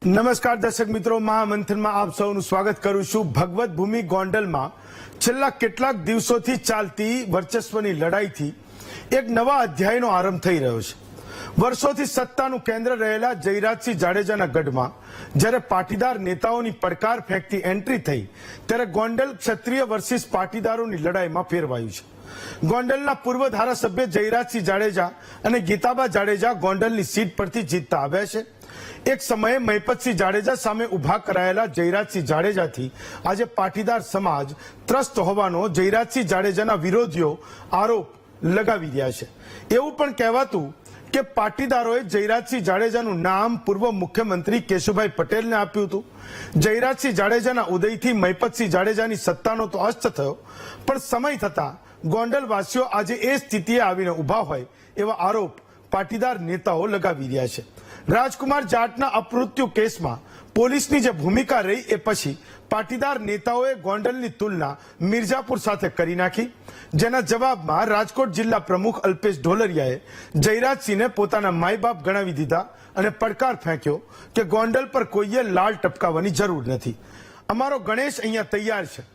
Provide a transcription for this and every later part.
નમસ્કાર દર્શક મિત્રો, મહામંથનમાં આપ સૌનું સ્વાગત કરું છું। ભગવત ભૂમિ ગોંડલમાં છેલ્લા કેટલાક દિવસોથી ચાલતી વર્ચસ્વની લડાઈથી એક નવા અધ્યાયનો આરંભ થઈ રહ્યો છે। વર્ષોથી સત્તાનું કેન્દ્ર રહેલા જયરાજસિંહ જાડેજાના ગઢમાં જ્યારે પાટીદાર નેતાઓની પડકાર ફેંકતી એન્ટ્રી થઈ ત્યારે ગોંડલ ક્ષત્રિય વર્સિસ પાટીદારોની લડાઈમાં ફેરવાયું છે। ગોંડલના પૂર્વ ધારાસભ્ય જયરાજસિંહ જાડેજા અને ગીતાબા જાડેજા ગોંડલની સીટ પરથી જીતતા આવ્યા છે। એક સમયે મહિપતસિંહ જાડેજા સામે ઉભા કરાયેલા જયરાજસિંહ જાડેજાથી આજે પાટીદાર સમાજ ત્રસ્ત હોવાનો જયરાજસિંહ જાડેજાના વિરોધીઓ આરોપ લગાવી રહ્યા છે। એવું પણ કહેવાતું કે પાટીદારોએ જયરાજસિંહ જાડેજાનું નામ પૂર્વ મુખ્યમંત્રી કેશુભાઈ પટેલને આપ્યું હતું। જયરાજસિંહ જાડેજાના ઉદયથી મહિપતસિંહ જાડેજાની સત્તાનો તો અસ્ત થયો, પણ સમય થતા ગોંડલવાસીઓ આજે એ સ્થિતિએ આવીને ઉભા હોય એવા આરોપ પાટીદાર નેતાઓ લગાવી રહ્યા છે। રાજકુમાર જાટના અપમૃત્યુ કેસમાં પોલીસની જે ભૂમિકા રહી એ પછી પાટીદાર નેતાઓએ ગોંડલની તુલના મિર્ઝાપુર સાથે કરી નાખી, જેના જવાબમાં રાજકોટ જિલ્લા પ્રમુખ અલ્પેશ ઢોલરિયાએ જયરાજસિંહને પોતાના માય બાપ ગણાવી દીધા અને પડકાર ફેંક્યો કે ગોંડલ પર કોઈએ લાલ ટપકાવવાની જરૂર નથી। અમારો ગણેશ અહીંયા તૈયાર છે।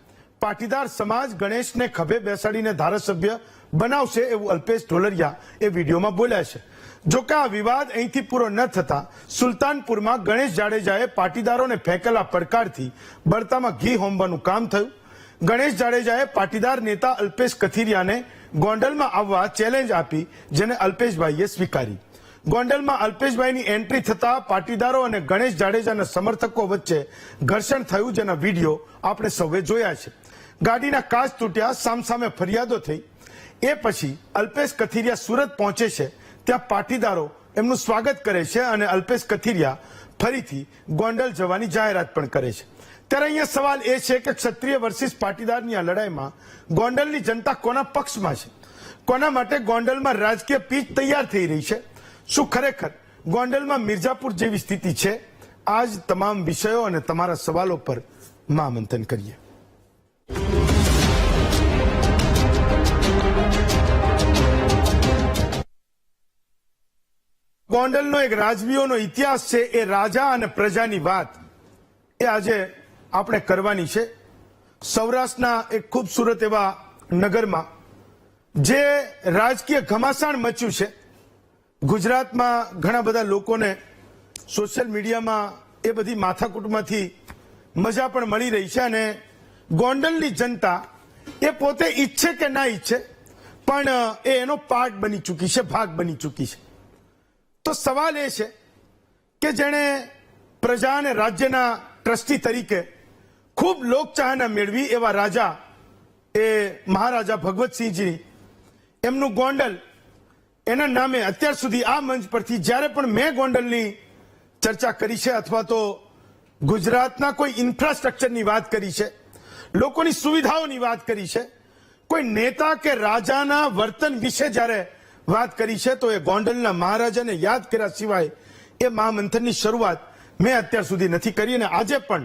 પાટીદાર સમાજ ગણેશને ખભે બેસાડીને ધારાસભ્ય બનાવશે એવું અલ્પેશ ઢોલરિયા એ વિડીયોમાં બોલ્યા છે। જોકે આ વિવાદ અહીંથી પૂરો ન થતા સુલતાનપુરમાં ગણેશ જાડેજાએ પાટીદારોને ફેંકેલા પડકારથી બળતામાં ઘી હોમવાનું કામ થયું। ગણેશ જાડેજાએ પાટીદાર નેતા અલ્પેશ કથિરિયાને ગોંડલમાં આવવા ચેલેન્જ આપી, જેને અલ્પેશભાઈએ સ્વીકારી। ગોંડલમાં અલ્પેશભાઈની એન્ટ્રી થતા પાટીદારો અને ગણેશ જાડેજાના સમર્થકો વચ્ચે ઘર્ષણ થયું, જેના વિડીયો આપણે સૌએ જોયા છે। ગાડીના કાચ તૂટ્યા, સામસામે ફરિયાદો થઈ। એ પછી અલ્પેશ કથિરિયા સુરત પહોંચે છે, ત્યાં પાટીદારો એમનું સ્વાગત કરે છે અને અલ્પેશ કથિરિયા ફરીથી ગોંડલ જવાની જાહેરાત પણ કરે છે। ત્યારે અહીંયા સવાલ એ છે કે ક્ષત્રિય વર્સિસ પાટીદારની આ લડાઈમાં ગોંડલની જનતા કોના પક્ષમાં છે? કોના માટે ગોંડલમાં રાજકીય પીચ તૈયાર થઈ રહી છે? શું ખરેખર ગોંડલમાં મિર્ઝાપુર જેવી સ્થિતિ છે? આજ તમામ વિષયો અને તમારા સવાલો પર મહામંથન કરીએ। ગોંડલનો એક રાજવીઓનો ઇતિહાસ છે, એ રાજા અને પ્રજાની વાત એ આજે આપણે કરવાની છે। સૌરાષ્ટ્રના એક ખૂબસૂરત એવા નગરમાં જે રાજકીય ઘમાસાણ મચ્યું છે, ગુજરાતમાં ઘણા બધા લોકોને સોશિયલ મીડિયામાં એ બધી માથાકૂટમાંથી મજા પણ મળી રહી છે અને ગોંડલની જનતા એ પોતે ઈચ્છે કે ના ઈચ્છે પણ એ એનો પાર્ટ બની ચૂકી છે, ભાગ બની ચૂકી છે। તો સવાલ એ છે કે જેણે પ્રજા અને રાજ્યના ટ્રસ્ટી તરીકે ખૂબ લોકચાહના મેળવી એવા રાજા એ મહારાજા ભગવતસિંહજી, એમનું ગોંડલ એના નામે અત્યાર સુધી આ મંચ પરથી જ્યારે પણ મેં ગોંડલની ચર્ચા કરી છે અથવા તો ગુજરાતના કોઈ ઇન્ફ્રાસ્ટ્રક્ચરની વાત કરી છે, લોકોની સુવિધાઓની વાત કરી છે, કોઈ નેતા કે રાજાના વર્તન વિશે જ્યારે વાત કરી છે તો એ ગોંડલના મહારાજાને યાદ કર્યા સિવાય એ મહામંથનની શરૂઆત મેં અત્યાર સુધી નથી કરી। અને આજે પણ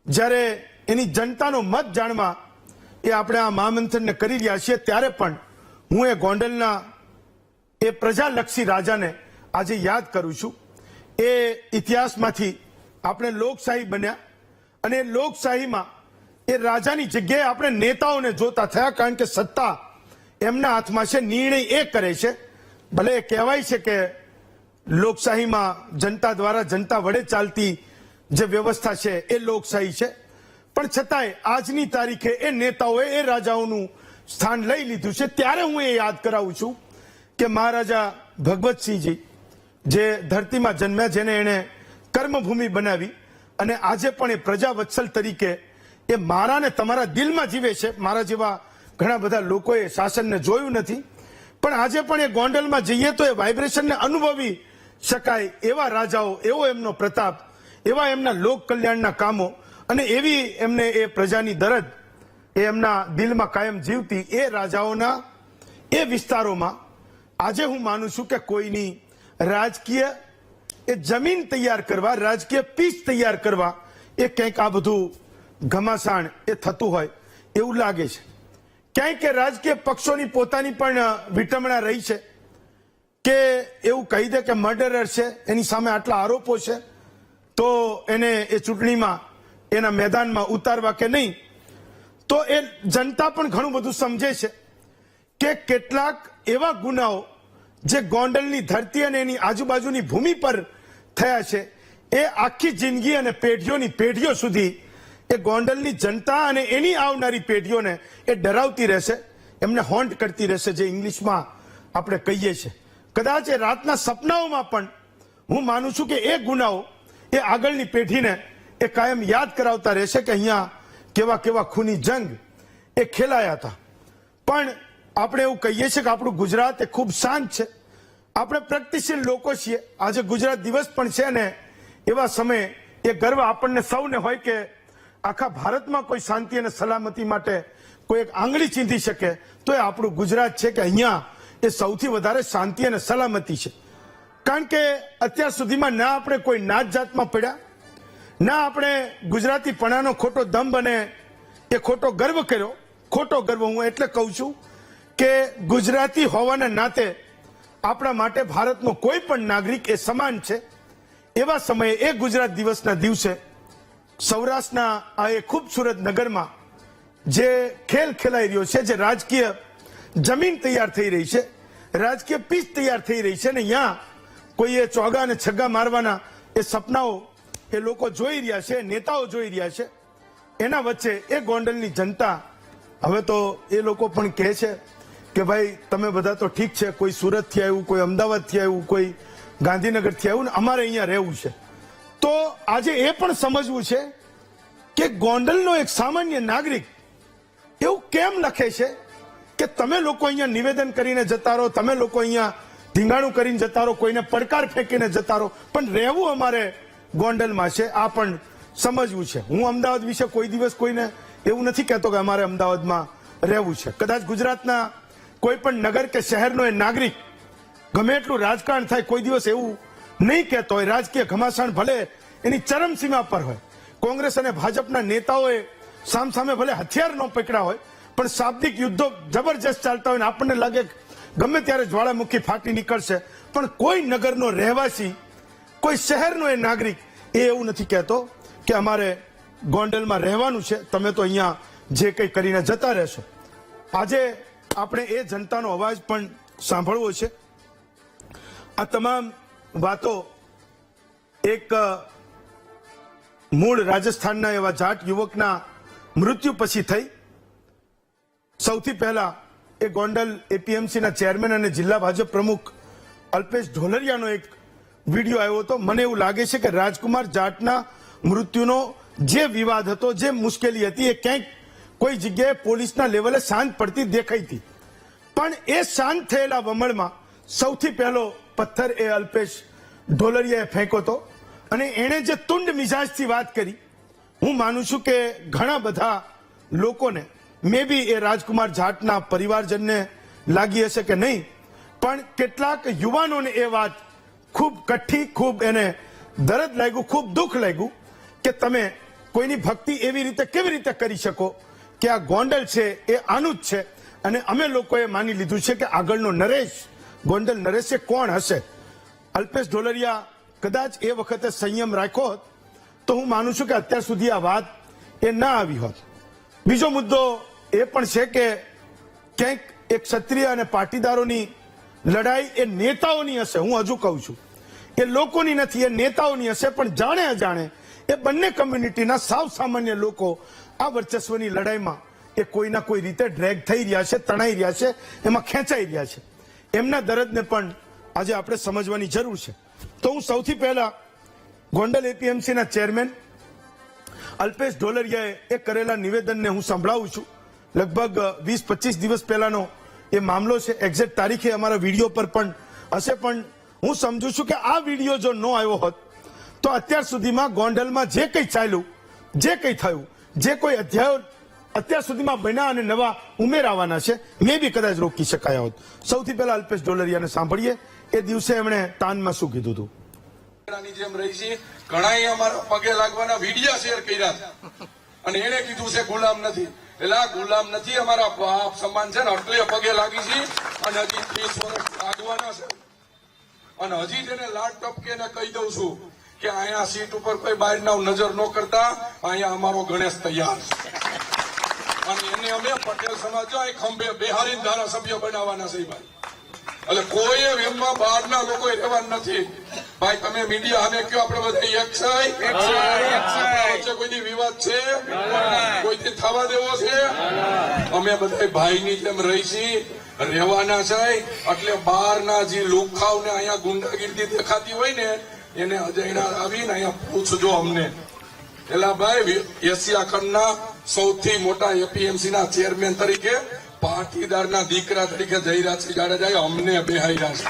જ્યારે એની જનતાનો મત જાણવા એ આપણે આ મહામંથનને કરી રહ્યા છીએ ત્યારે પણ હું એ ગોંડલના એ પ્રજાલક્ષી રાજાને આજે યાદ કરું છું। એ ઇતિહાસમાંથી આપણે લોકશાહી બન્યા અને લોકશાહીમાં એ રાજાની જગ્યાએ આપણે નેતાઓને જોતા થયા, કારણ કે સત્તા એમના હાથમાં છે, નિર્ણય એ કરે છે। ભલે એ કહેવાય છે કે લોકશાહીમાં જનતા દ્વારા જનતા વડે ચાલતી જે વ્યવસ્થા છે એ લોકશાહી છે, પણ છતાંય આજની તારીખે એ નેતાઓએ એ રાજાઓનું સ્થાન લઈ લીધું છે। ત્યારે હું એ યાદ કરાવું છું કે મહારાજા ભગવતસિંહજી જે ધરતીમાં જન્મ્યા, જેને એણે કર્મભૂમિ બનાવી અને આજે પણ એ પ્રજાવત્સલ તરીકે એ મારા ને તમારા દિલમાં જીવે છે। મારા જેવા ઘણા બધા લોકોએ શાસનને જોયું નથી, પણ આજે પણ એ ગોંડલમાં જઈએ તો એ વાઇબ્રેશનને અનુભવી શકાય એવા રાજાઓ, એવો એમનો પ્રતાપ, એવા એમના લોક કલ્યાણના કામો અને એવી એમને એ પ્રજાની દરદ એ એમના દિલમાં કાયમ જીવતી એ રાજાઓના એ વિસ્તારોમાં આજે હું માનું છું કે કોઈની રાજકીય એ જમીન તૈયાર કરવા, રાજકીય પીચ તૈયાર કરવા એ કંઈક આ બધું ઘમાસાણ એ થતું હોય એવું લાગે છે। ક્યાંય કે રાજકીય પક્ષોની પોતાની પણ વિટમણા રહી છે કે એવું કહી દે કે મર્ડરર છે, એની સામે આટલા આરોપો છે, તો એને એ ચૂંટણીમાં એના મેદાનમાં ઉતારવા કે નહીં, તો એ જનતા પણ ઘણું બધું સમજે છે કે કેટલાક એવા ગુનાઓ જે ગોંડલની ધરતી અને એની આજુબાજુની ભૂમિ પર થયા છે, એ આખી જિંદગી અને પેઢીઓની પેઢીઓ સુધી એ ગોંડલની જનતા અને એની આવનારી પેઢીઓને એ ડરાવતી રહેશે, એમને હોન્ટ કરતી રહેશે, જે ઇંગ્લિશમાં આપણે કહીએ છીએ. કદાચ એ રાતના સપનાઓમાં પણ હું માનું છું કે એ ગુનાઓ એ આગળની પેઢીને એ કાયમ યાદ કરાવતા રહેશે કે અહીંયા કેવા કેવા ખૂની જંગ એ ખેલાયા હતા. પણ આપણે એવું કહીએ છીએ કે આપણું ગુજરાત એ ખૂબ શાંત છે, આપણે પ્રગતિશીલ લોકો છીએ. આજે ગુજરાત દિવસ પણ છે ને એવા સમયે એ ગર્વ આપણને સૌને હોય કે આખા ભારતમાં કોઈ શાંતિ અને સલામતી માટે કોઈ એક આંગળી ચીંધી શકે તો એ આપણું ગુજરાત છે કે અહીંયા એ સૌથી વધારે શાંતિ અને સલામતી છે. કારણ કે અત્યાર સુધીમાં ના આપણે કોઈ નાત જાતમાં પડ્યા, ના આપણે ગુજરાતીપણાનો ખોટો દંભ અને એ ખોટો ગર્વ કર્યો. ખોટો ગર્વ હું એટલે કહું છું કે ગુજરાતી હોવાના નાતે આપણા માટે ભારતનો કોઈ પણ નાગરિક એ સમાન છે. એવા સમયે એ ગુજરાત દિવસના દિવસે સૌરાષ્ટ્રના આ એ ખૂબસૂરત નગરમાં જે ખેલ ખેલાઈ રહ્યો છે, જે રાજકીય જમીન તૈયાર થઈ રહી છે, રાજકીય પીચ તૈયાર થઈ રહી છે ને અહીંયા કોઈ એ ચોગા અને છગ્ગા મારવાના એ સપનાઓ એ લોકો જોઈ રહ્યા છે, નેતાઓ જોઈ રહ્યા છે. એના વચ્ચે એ ગોંડલની જનતા હવે તો એ લોકો પણ કહે છે કે ભાઈ તમે બધા તો ઠીક છે, કોઈ સુરતથી આવ્યું, કોઈ અમદાવાદથી આવ્યું, કોઈ ગાંધીનગરથી આવ્યું ને અમારે અહીંયા રહેવું છે. તો આજે એ પણ સમજવું છે કે ગોંડલનો એક સામાન્ય નાગરિક એવું કેમ લખે છે કે તમે લોકો અહીંયા નિવેદન કરીને જતા રહો, તમે લોકો અહીંયા ધીંગાણું કરીને જતા રહો, કોઈને પડકાર ફેંકીને જતા રહો, પણ રહેવું અમારે ગોંડલમાં છે, આ પણ સમજવું છે. હું અમદાવાદ વિશે કોઈ દિવસ કોઈને એવું નથી કહેતો કે અમારે અમદાવાદમાં રહેવું છે. કદાચ ગુજરાતના કોઈ પણ નગર કે શહેરનો એ નાગરિક ગમે એટલું રાજકારણ થાય કોઈ દિવસ એવું નહીં કહેતો હોય. રાજકીય ઘમાસાણ ભલે એની ચરમસીમા પર હોય, કોંગ્રેસ અને ભાજપના નેતાઓએ સામસામે ભલે હથિયાર ન પકડ્યા હોય, પણ શાબ્દિક યુદ્ધો જબરજસ્ત ચાલતા હોય ને આપણને લાગે ગમે ત્યારે જ્વાળામુખી ફાટી નીકળશે, પણ કોઈ નગરનો રહેવાસી, કોઈ શહેરનો એ નાગરિક એ એવું નથી કહેતો કે અમારે ગોંડલમાં રહેવાનું છે, તમે તો અહીંયા જે કંઈ કરીને જતા રહેશો. આજે આપણે એ જનતાનો અવાજ પણ સાંભળવો છે. આ તમામ વાતો એક મૂળ રાજસ્થાનના એવા જાટ યુવકના મૃત્યુ પછી થઈ. સૌથી પહેલા એ ગોંડલ એપીએમસીના ચેરમેન અને જિલ્લા ભાજપ પ્રમુખ અલ્પેશ ઢોલરિયાનો એક વિડીયો આવ્યો હતો. મને એવું લાગે છે કે રાજકુમાર જાટના મૃત્યુનો જે વિવાદ હતો, જે મુશ્કેલી હતી, એ ક્યાંક કોઈ જગ્યાએ પોલીસના લેવલે શાંત પડતી દેખાઈ હતી. પણ એ શાંત થયેલા વમળમાં સૌથી પહેલો પથ્થર એ અલ્પેશ ઢોલરિયાએ ફેંક્યો હતો અને એણે જે તુંડ મિજાજથી વાત કરી, હું માનું છું કે ઘણા બધા લોકોને મે બી એ રાજકુમાર જાટના પરિવારજનને લાગી હશે કે નહીં, પણ કેટલાક યુવાનોને એ વાત ખૂબ કઠી, ખૂબ એને દર્દ લાગ્યું, ખૂબ દુઃખ લાગ્યું કે તમે કોઈની ભક્તિ એવી રીતે કેવી રીતે કરી શકો કે આ ગોંડલ છે એ આનું જ છે. અને અમે લોકોએ માની લીધું છે કે આગળનો નરેશ, ગોંડલ નરેશ એ કોણ હશે. અલ્પેશ ઢોલરિયા કદાચ એ વખતે સંયમ રાખ્યો હોત તો હું માનું છું કે અત્યાર સુધી આ વાત એ ના આવી હોત. બીજો મુદ્દો એ પણ છે કે ક્યાંક એક ક્ષત્રિય અને પાટીદારોની લડાઈ એ નેતાઓની હશે. હું હજુ કહું છું એ લોકોની નથી, એ નેતાઓની હશે. પણ જાણે અજાણે એ બંને કમ્યુનિટીના સાવ સામાન્ય લોકો આ વર્ચસ્વની લડાઈમાં એ કોઈના કોઈ રીતે ડ્રેગ થઈ રહ્યા છે, તણાઈ રહ્યા છે, એમાં ખેંચાઈ રહ્યા છે. એમના દર્દને પણ આજે આપણે સમજવાની જરૂર છે. તો હું સૌથી પહેલા ગોંડલ એપીએમસીના ચેરમેન અલ્પેશ ઢોલરિયાએ એ કરેલા નિવેદનને હું સંભળાવું છું. લગભગ 20-25 દિવસ પહેલાનો એ મામલો છે. એક્ઝેક્ટ તારીખે અમારા વિડીયો પર પણ હશે, પણ હું સમજુ છું કે આ વિડીયો જો ન આવ્યો હોત તો અત્યાર સુધીમાં ગોંડલમાં જે કંઈ ચાલ્યું, જે કંઈ થયું, જે કોઈ અધ્યાયો અત્યાર સુધીમાં બન્યા અને નવા ઉમેરાવાના છે, મે બી કદાચ રોકી શકાયા હોત. સૌથી પહેલા અલ્પેશ ઢોલરિયાને સાંભળીએ એ દિવસે એમણે તાનમાં શું કીધું હતું. જેમ રહી છે ઘણા અમારા પગે લાગવાના વિડીયો શેર કર્યા છે અને એને કીધું છે ગુલામ નથી. એટલે આ ગુલામ નથી, અમારા બાપ સમાન છે ને, એટલે પગે લાગી છે અને હજી 30 વર્ષ આગવાના છે. અને હજી જેને લાડ ટપકે ને કહી દઉં છું કે અહીંયા સીટ ઉપર કોઈ બહારના નજર ન કરતા, અહીંયા અમારો ગણેશ તૈયાર છે અને એને અમે પટેલ સમાજ જો અહીં ખંભે બેહારીને ધારાસભ્ય બનાવવાના છે ભાઈ. એટલે કોઈ એમમાં બહારના લોકો રહેવાના નથી ભાઈ. તમે મીડિયા અમે કયો આપણે બધા એક છે, કોઈ દી વિવાદ છે, કોઈ દી થવા દેવો છે? અમે બધા ભાઈની જેમ રહીશી, રહેવાના છે. એટલે બહારના જે લુખાવ ને અહીંયા ગુંડાગીરી દેખાતી હોય ને એને અજયણા આવીને અહીંયા પૂછજો અમને. એલા ભાઈ, એશિયા ખંડના સૌથી મોટા એપીએમસી ના ચેરમેન તરીકે, પાટીદારના દીકરા તરીકે જયરાજસિંહ જાડેજાએ અમને બેહાર્યા છે.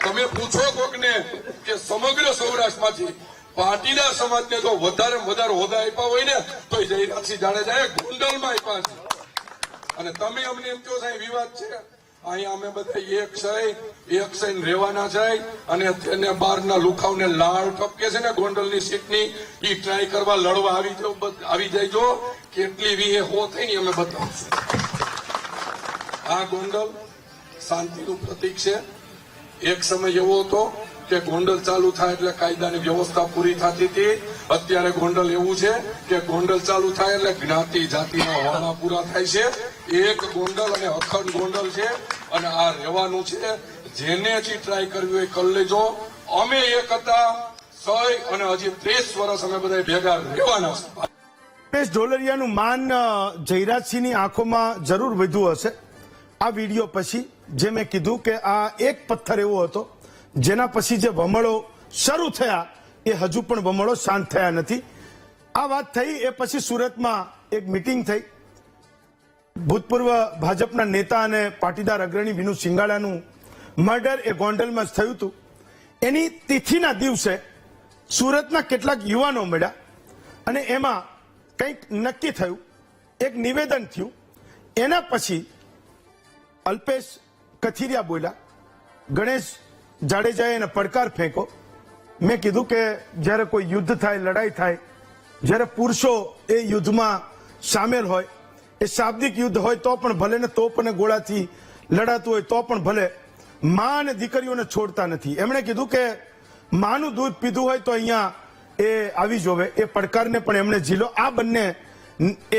તમે પૂછો કોકને કે સમગ્ર સૌરાષ્ટ્રમાંથી પાટીદાર સમાજને જો વધારે હોદ્દા આપ્યા હોય ને તો જયરાજસિંહ જાડેજાએ ગોંડલમાં આપ્યા છે. અને તમે અમને એમ કહો સાહેબ વિવાદ છે. અહીંયા અમે બધા એક છે રહેવાના છે. અને તેને બહારના લુખાવને લાળ ટપકે છે ને ગોંડલની સીટની, એ ટ્રાય કરવા લડવા આવી જાય. કેટલી વીએ હો થઈ ને અમે બતાવશું. આ ગોંડલ શાંતિનું પ્રતીક છે. એક સમય એવો હતો કે ગોંડલ ચાલુ થાય એટલે કાયદાની વ્યવસ્થા પૂરી થતી હતી. અત્યારે ગોંડલ એવું છે કે ગોંડલ ચાલુ થાય એટલે જ્ઞાતિ જાતિના વાળા પૂરા થાય છે. એક ગોંડલ અને અખંડ ગોંડલ છે અને આ રહેવાનું છે. જેને હજી ટ્રાય કરવી હોય કરી લેજો. અમે એક હતા સહી અને હજી 30 વર્ષ અમે બધા ભેગા રહેવાના છે. અલ્પેશ ઢોલરિયાનું માન જયરાજસિંહની આંખોમાં જરૂર વધ્યું હશે આ વિડીયો પછી. જે મેં કીધું કે આ એક પથ્થર એવો હતો જેના પછી જે વમળો શરૂ થયા એ હજુ પણ વમળો શાંત થયા નથી. આ વાત થઈ એ પછી સુરતમાં એક મીટિંગ થઈ. ભૂતપૂર્વ ભાજપના નેતા અને પાટીદાર અગ્રણી વિનુ સિંગાડાનું મર્ડર એ ગોંડલમાં જ થયું હતું. એની તિથિના દિવસે સુરતના કેટલાક યુવાનો મળ્યા અને એમાં કંઈક નક્કી થયું, એક નિવેદન થયું. એના પછી અલ્પેશ કથિરિયા બોલ્યા, ગણેશ જાડેજાએ એને પડકાર ફેંકો. મેં કીધું કે જ્યારે કોઈ યુદ્ધ થાય, લડાઈ થાય, જ્યારે પુરુષો એ યુદ્ધમાં સામેલ હોય, એ શાબ્દિક યુદ્ધ હોય તો પણ ભલે ને તોપ અને ગોળાથી લડાતું હોય તો પણ ભલે, માં અને દીકરીઓને છોડતા નથી. એમણે કીધું કે માનું દૂધ પીધું હોય તો અહીંયા એ આવી જોવે. એ પડકારને પણ એમણે ઝીલો. આ બંને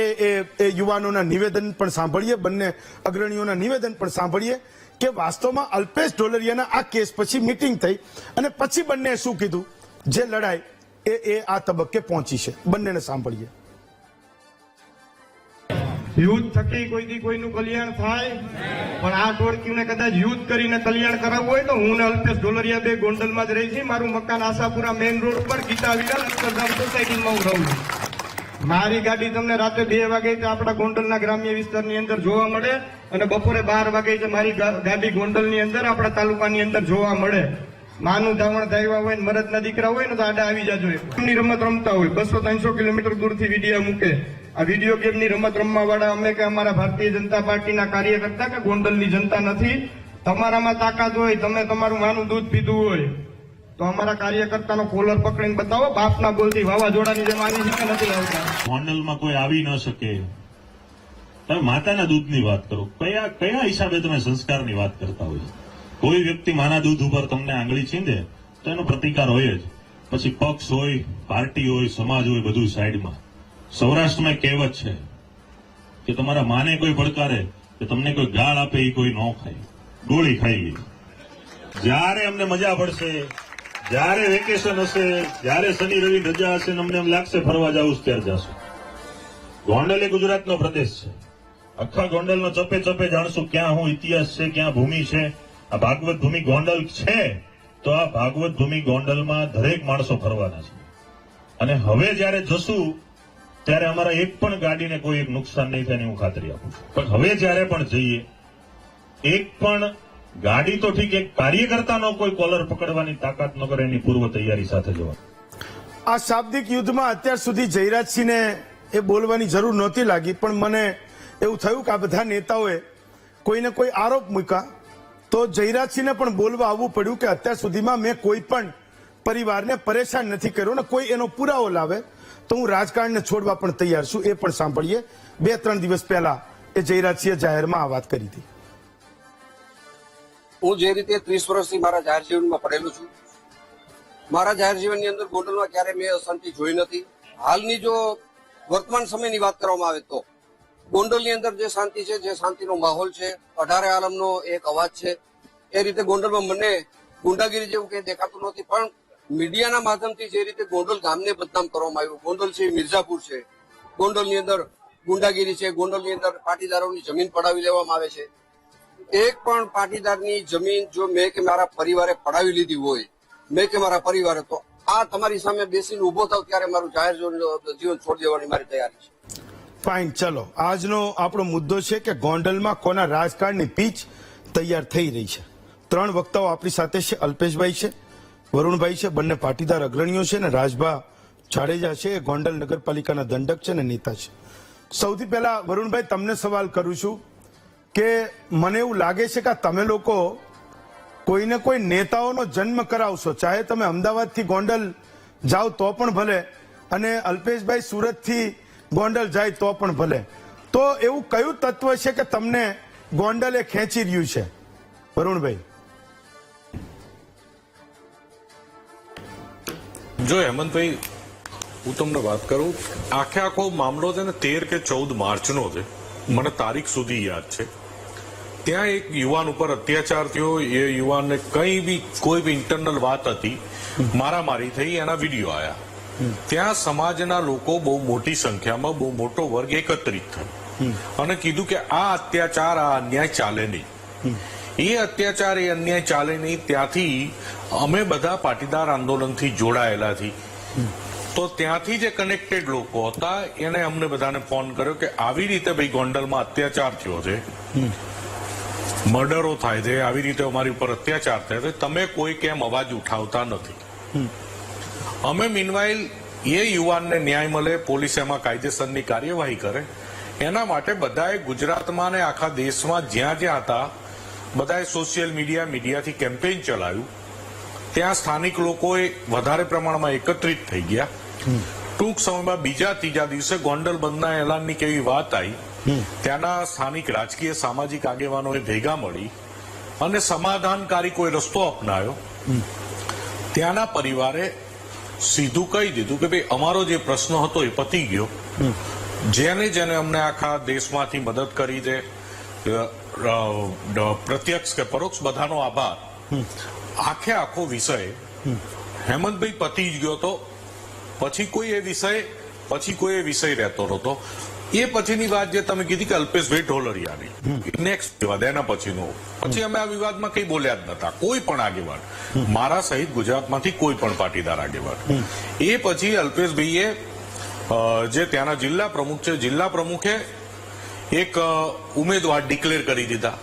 એ યુવાનોના નિવેદન પણ સાંભળીએ, બંને અગ્રણીઓના નિવેદન પણ સાંભળીએ કે વાસ્તવમાં અલ્પેશ ઢોલરિયાના આ કેસ પછી મીટિંગ થઈ અને પછી બંને શું કીધું. જે લડાઈ એ આ તબક્કે પહોંચી છે. બંનેને સાંભળીએ. યુદ્ધ થકી કોઈથી કોઈનું કલ્યાણ થાય, પણ આ ટોળકીને કદાચ યુદ્ધ કરીને કલ્યાણ કરાવવું હોય તો હું ને અલ્પેશ ઢોલરિયા બે ગોંડલમાં જ રહી છે. મારું મકાન આશાપુરા મેઇન રોડ પર ગીતા વિલા અક્ષરધામ સોસાયટીમાં હું રહું છું. મારી ગાડી તમને રાતે 2 વાગે આપણા ગોંડલના ગ્રામ્ય વિસ્તારની અંદર જોવા મળે અને બપોરે 12 વાગે મારી ગાડી ગોંડલની અંદર આપણા તાલુકાની અંદર જોવા મળે. માનું ધાવણ ધાવ્યા હોય ને મરદના દીકરા હોય ને તો આડા આવી જાજો. એમની રમત રમતા હોય 200-300 કિલોમીટર દૂરથી વિડીયો મૂકે. આ વિડીયો ગેમની રમત રમવા વાળા અમે કે અમારા ભારતીય જનતા પાર્ટીના કાર્યકર્તા કે ગોંડલની જનતા નથી. તમારામાં તાકાત હોય, તમે તમારું માનું દૂધ પીધું હોય તો અમારા કાર્યકર્તાનો કોલર પકડીને બતાવો. બાપના બોલથી વાવાઝોડાની જેમ આવી છે કે નથી આવતા. ગોંડલમાં કોઈ આવી ન શકે. તમે માતાના દૂધની વાત કરો, કયા હિસાબે તમે સંસ્કારની વાત કરતા હોય? કોઈ વ્યક્તિ માના દૂધ ઉપર તમને આંગળી છીંદે તો એનો પ્રતિકાર હોય જ. પછી પક્ષ હોય, પાર્ટી હોય, સમાજ હોય, બધું સાઈડમાં. સૌરાષ્ટ્રમાં કહેવત છે કે તમારા માને કોઈ પડકારે કે તમને કોઈ ગાળ આપે એ કોઈ ન ખાય, ગોળી ખાઈ લે. જ્યારે અમને મજા પડશે, જ્યારે વેકેશન હશે, જ્યારે શનિ રવિ રજા હશે, અમને એમ લાગશે ફરવા જવું ત્યારે જશું. ગોંડલ એ ગુજરાતનો પ્રદેશ છે. આખા ગોંડલનો ચપે ચપે જાણશું ક્યાં હું ઇતિહાસ છે, ક્યાં ભૂમિ છે. આ ભાગવત ભૂમિ ગોંડલ છે તો આ ભાગવત ભૂમિ ગોંડલમાં દરેક માણસો ફરવાના છે. અને હવે જયારે જશું ત્યારે અમારા એક પણ ગાડીને કોઈ એક નુકસાન નહીં થાય હું ખાતરી આપું છું. પણ હવે જયારે પણ જઈએ એક પણ ગાડી તો ઠીક, એક કાર્યકર્તાનો કોઈ કોલર પકડવાની તાકાત ન કરે એની પૂર્વ તૈયારી સાથે જવા. આ શાબ્દિક યુદ્ધમાં અત્યાર સુધી જયરાજસિંહને એ બોલવાની જરૂર નહોતી લાગી, પણ મને એવું થયું કે આ બધા નેતાઓએ કોઈને કોઈ આરોપ મૂક્યા તો જયરાજસિંહને પણ બોલવા આવવું પડ્યું કે અત્યાર સુધીમાં મેં કોઈ પણ પરિવારને પરેશાન નથી કર્યો ને કોઈ એનો પુરાવો લાવે તો હું રાજકારણને છોડવા પણ તૈયાર છું. એ પણ સાંભળીએ. 2-3 દિવસ પહેલા એ જયરાજસિંહે જાહેરમાં આ વાત કરી હતી. હું જે રીતે 30 વર્ષથી મારા જાહેર જીવનમાં પડેલું છું, મારા જાહેર જીવનની અંદર ગોંડલમાં ક્યારે મેં અશાંતિ જોઈ નથી. હાલની જો વર્તમાન સમયની વાત કરવામાં આવે તો ગોંડલની અંદર જે શાંતિ છે, જે શાંતિનો માહોલ છે, 18 આલમનો એક અવાજ છે, એ રીતે ગોંડલમાં મને ગુંડાગીરી જેવું કંઈ દેખાતું નથી. પણ મીડિયાના માધ્યમથી જે રીતે ગોંડલ ગામને બદનામ કરવામાં આવ્યું, ગોંડલ છે મિર્ઝાપુર છે, ગોંડલની અંદર ગુંડાગીરી છે, ગોંડલની અંદર પાટીદારોની જમીન પડાવી લેવામાં આવે છે. એક પણ પાટીદારની જમીન જો મેં કે મારા પરિવારે પડાવી લીધી હોય, મેં કે મારા પરિવારે, તો આ તમારી સામે બેસીને ઉભો થાવ ત્યારે મારું જાહેર જીવન છોડી દેવાની મારી તૈયારી છે. ફાઇન, ચલો આજનો આપણો મુદ્દો છે કે ગોંડલમાં કોના રાજકારણની પીચ તૈયાર થઈ રહી છે. 3 વક્તાઓ આપણી સાથે છે. અલ્પેશભાઈ છે, વરુણભાઈ છે, બંને પાટીદાર અગ્રણીઓ છે, અને રાજભા જાડેજા છે, એ ગોંડલ નગરપાલિકાના દંડક છે અને નેતા છે. સૌથી પહેલા વરુણભાઈ તમને સવાલ કરું છું કે મને એવું લાગે છે કે તમે લોકો કોઈને કોઈ નેતાઓનો જન્મ કરાવશો, ચાહે તમે અમદાવાદથી ગોંડલ જાઓ તો પણ ભલે, અને અલ્પેશભાઈ સુરતથી ગોંડલ જાય તો પણ ભલે. તો એવું કયું તત્વ છે કે તમને ગોંડલે ખેંચી રહ્યું છે? વરુણભાઈ. જો હેમંતભાઈ, હું તમને વાત કરું, આખો મામલો છે ને 13 કે 14 માર્ચનો છે, મને તારીખ સુધી યાદ છે. ત્યાં એક યુવાન ઉપર અત્યાચાર થયો, એ યુવાનને કોઈ બી ઇન્ટરનલ વાત હતી, મારામારી થઈ, એના વિડીયો આયા. ત્યાં સમાજના લોકો બહુ મોટી સંખ્યામાં, બહુ મોટો વર્ગ એકત્રિત થયો અને કીધું કે આ અત્યાચાર, આ અન્યાય ચાલે નહીં. એ અત્યાચાર, એ અન્યાય ચાલે નહીં. ત્યાંથી અમે બધા પાટીદાર આંદોલનથી જોડાયેલા છીએ. તો ત્યાંથી જે કનેક્ટેડ લોકો હતા એને અમને બધાને ફોન કર્યો કે આવી રીતે ભાઈ ગોંડલમાં અત્યાચાર થયો છે, મર્ડરો થાય છે, આવી રીતે અમારી ઉપર અત્યાચાર થાય છે, તમે કોઈ કેમ અવાજ ઉઠાવતા નથી. અમે મીનવાઇલ એ યુવાનને ન્યાય મળે, પોલીસ એમાં કાયદેસરની કાર્યવાહી કરે, એના માટે બધાએ ગુજરાતમાં ને આખા દેશમાં જ્યાં જ્યાં હતા બધાએ સોશિયલ મીડિયાથી કેમ્પેઇન ચલાવ્યું. ત્યાં સ્થાનિક લોકોએ વધારે પ્રમાણમાં એકત્રિત થઈ ગયા. ટૂંક સમયમાં બીજા ત્રીજા દિવસે ગોંડલ બંધના એલાનની કેવી વાત આવી, ત્યાંના સ્થાનિક રાજકીય સામાજિક આગેવાનોએ ભેગા મળી અને સમાધાનકારી કોઈ રસ્તો અપનાવ્યો. ત્યાંના પરિવારે સીધું કહી દીધું કે ભાઈ અમારો જે પ્રશ્ન હતો એ પતી ગયો. જેને જેને અમને આખા દેશમાંથી મદદ કરી છે, પ્રત્યક્ષ કે પરોક્ષ, બધાનો આભાર. આખો વિષય હેમંતભાઈ પતી જ ગયો તો પછી કોઈ એ વિષય રહેતો નહોતો. એ પછીની વાત જે તમે કીધી કે અલ્પેશભાઈ ઢોલરિયાની, નેક્સ્ટ વિવાદ એના પછીનો, પછી અમે આ વિવાદમાં કઈ બોલ્યા જ નતા, કોઈ પણ આગેવાન, મારા સહિત ગુજરાતમાંથી કોઈ પણ પાટીદાર આગેવાન. એ પછી અલ્પેશભાઈએ જે ત્યાંના જિલ્લા પ્રમુખ છે, જિલ્લા પ્રમુખે એક ઉમેદવાર ડિક્લેર કરી દીધા.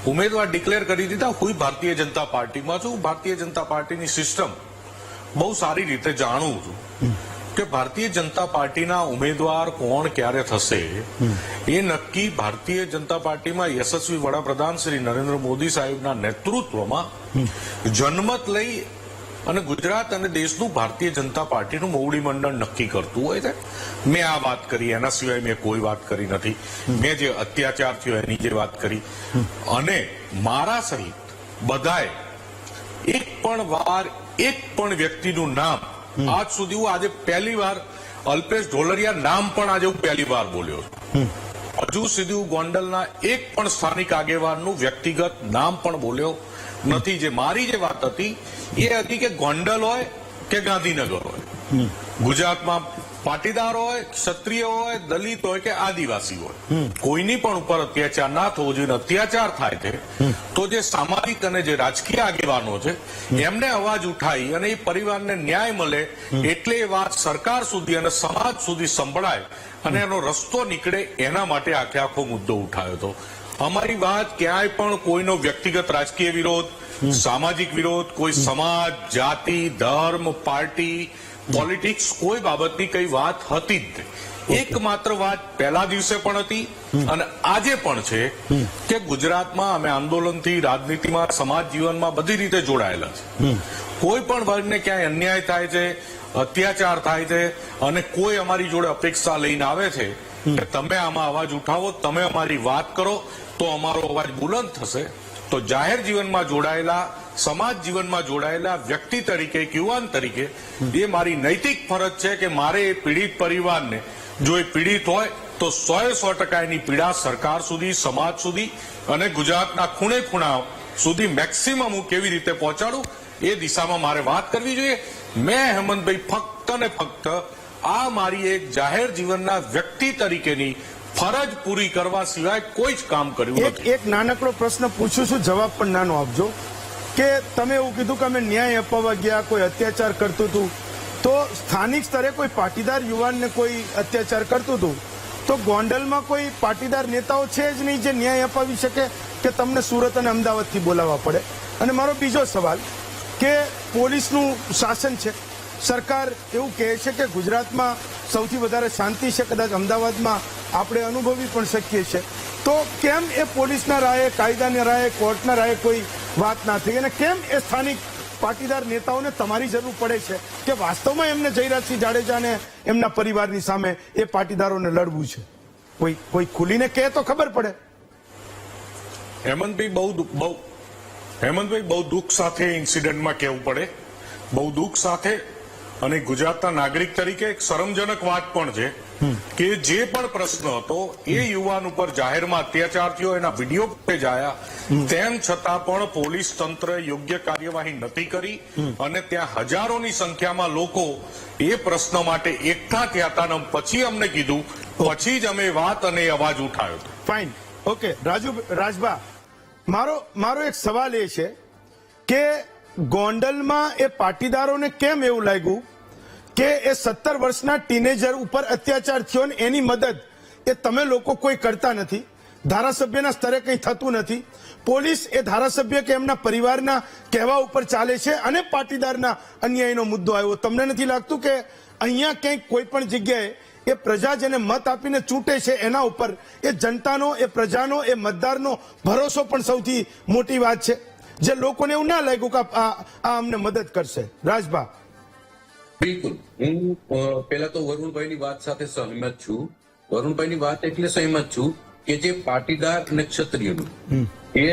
હું ભારતીય જનતા પાર્ટીમાં છું. ભારતીય જનતા પાર્ટીની સિસ્ટમ બહુ સારી રીતે જાણું છું કે ભારતીય જનતા પાર્ટીના ઉમેદવાર કોણ ક્યારે થશે એ નક્કી ભારતીય જનતા પાર્ટીમાં યશસ્વી વડાપ્રધાન શ્રી નરેન્દ્ર મોદી સાહેબના નેતૃત્વમાં જનમત લઈ અને ગુજરાત અને દેશનું ભારતીય જનતા પાર્ટીનું મોવડી મંડળ નક્કી કરતું હોય છે. મેં આ વાત કરી, એના સિવાય મેં કોઈ વાત કરી નથી. મેં જે અત્યાચાર થયો એની જે વાત કરી, અને મારા સહિત બધાએ એક પણ વ્યક્તિનું નામ આજ સુધી, હું આજે પહેલી વાર અલ્પેશ ઢોલરિયા નામ પણ આજે હું પહેલી વાર બોલ્યો. હજુ સુધી હું ગોંડલના એક પણ સ્થાનિક આગેવાનનું વ્યક્તિગત નામ પણ બોલ્યો નથી. જે મારી જે વાત હતી એ હતી કે ગોંડલ હોય કે ગાંધીનગર હોય, ગુજરાતમાં પાટીદાર હોય, ક્ષત્રિય હોય, દલિત હોય કે આદિવાસી હોય, કોઈની પણ ઉપર અત્યાચાર ના થવો જોઈએ. અત્યાચાર થાય છે તો જે સામાજિક અને જે રાજકીય આગેવાનો છે એમને અવાજ ઉઠાવી અને એ પરિવારને ન્યાય મળે એટલે એ વાત સરકાર સુધી અને સમાજ સુધી સંભળાય અને એનો રસ્તો નીકળે, એના માટે આખો મુદ્દો ઉઠાવ્યો હતો. અમારી વાત ક્યાંય પણ કોઈનો વ્યક્તિગત રાજકીય વિરોધ, સામાજિક વિરોધ, કોઈ સમાજ, જાતિ, ધર્મ, પાર્ટી, પોલિટિક્સ, કોઈ બાબતની કઈ વાત હતી જ નહીં. એકમાત્ર વાત પહેલા દિવસે પણ હતી અને આજે પણ છે કે ગુજરાતમાં અમે આંદોલનથી, રાજનીતિમાં, સમાજ જીવનમાં બધી રીતે જોડાયેલા છે. કોઈ પણ વર્ગને ક્યાંય અન્યાય થાય છે, અત્યાચાર થાય છે અને કોઈ અમારી જોડે અપેક્ષા લઈને આવે છે કે તમે આમાં અવાજ ઉઠાવો, તમે અમારી વાત કરો તો અમારો અવાજ બુલંદ થશે. તો જાહેર જીવનમાં જોડાયેલા સમાજ જીવનમાં જોડાયેલા વ્યક્તિ તરીકે એક યુવાન તરીકે એ મારી નૈતિક ફરજ છે કે મારે એ પીડિત પરિવારને જો એ પીડિત હોય તો 100% એની પીડા સરકાર સુધી, સમાજ સુધી અને ગુજરાતના ખૂણે ખૂણા સુધી મેક્સિમમ હું કેવી રીતે પહોંચાડું એ દિશામાં મારે વાત કરવી જોઈએ. મેં હેમંતભાઈ ફક્ત ને ફક્ત આ મારી એક જાહેર જીવનના વ્યક્તિ તરીકેની ફરજ પૂરી કરવા સિવાય કોઈ જ કામ કર્યું નથી. એક નાનકડો પ્રશ્ન પૂછું છું, જવાબ પણ નાનો આપજો કે તમે એવું કીધું કે અમે ન્યાય અપાવવા ગયા, કોઈ અત્યાચાર કરતું હતું, તો સ્થાનિક સ્તરે કોઈ પાટીદાર યુવાનને કોઈ અત્યાચાર કરતું હતું તો ગોંડલમાં કોઈ પાટીદાર નેતાઓ છે જ નહીં જે ન્યાય અપાવી શકે કે તમને સુરત અને અમદાવાદથી બોલાવવા પડે? અને મારો બીજો સવાલ કે પોલીસનું શાસન છે, સરકાર એવું કહે છે કે ગુજરાતમાં સૌથી વધારે શાંતિ છે, કદાચ અમદાવાદમાં આપણે અનુભવી પણ શકીએ છીએ, તો કેમ એ પોલીસના રાહે, કાયદાના રાહે, કોર્ટના રાહે કોઈ વાત ના થઈ અને કેમ એ સ્થાનિક પાટીદાર નેતાઓને તમારી જરૂર પડે છે કે વાસ્તવમાં એમને જયરાજસિંહ જાડેજાને એમના પરિવારની સામે એ પાટીદારોને લડવું છે? કોઈ ખુલીને કહે તો ખબર પડે. હેમંતભાઈ બહુ દુઃખ સાથે ઇન્સિડન્ટમાં કહેવું પડે, બહુ દુઃખ સાથે. અને ગુજરાતના નાગરિક તરીકે એક શરમજનક વાત પણ છે કે જે પણ પ્રશ્ન હતો એ યુવાન ઉપર જાહેરમાં અત્યાચાર થયો, એના વિડીયો ફૂટેજ આયા, તેમ છતાં પણ પોલીસ તંત્ર યોગ્ય કાર્યવાહી નથી કરી અને ત્યાં હજારોની સંખ્યામાં લોકો એ પ્રશ્ન માટે એકઠા થયા હતા અને પછી અમને કીધું, પછી જ અમે વાત અને અવાજ ઉઠાવ્યો. Fine, okay. રાજભા, મારો એક સવાલ એ છે કે ગોંડલમાં એ પાટીદારોને કેમ એવું લાગ્યું કે એ 17 વર્ષના ટીનેજર ઉપર અત્યાચાર થયો અને એની મદદ એ તમે લોકો કોઈ કરતા નથી, ધારાસભ્યના સ્તરે કંઈ થતું નથી, પોલીસ એ ધારાસભ્ય કે એમના પરિવારના કહેવા ઉપર ચાલે છે અને પાટીદારના અન્યાયનો મુદ્દો આવ્યો? તમને નથી લાગતું કે અહીંયા ક્યાંક કોઈ પણ જગ્યાએ એ પ્રજા જેને મત આપીને ચૂંટે છે એના ઉપર એ જનતાનો, એ પ્રજાનો, એ મતદારનો ભરોસો પણ સૌથી મોટી વાત છે, જે લોકોને એવું ના લાગ્યું કે આ અમને મદદ કરશે? રાજભા. બિલકુલ, હું પહેલા તો વરુણભાઈની વાત સાથે સહમત છું. વરુણભાઈની વાત એટલે સહમત છું કે જે પાટીદાર અને ક્ષત્રિયનું એ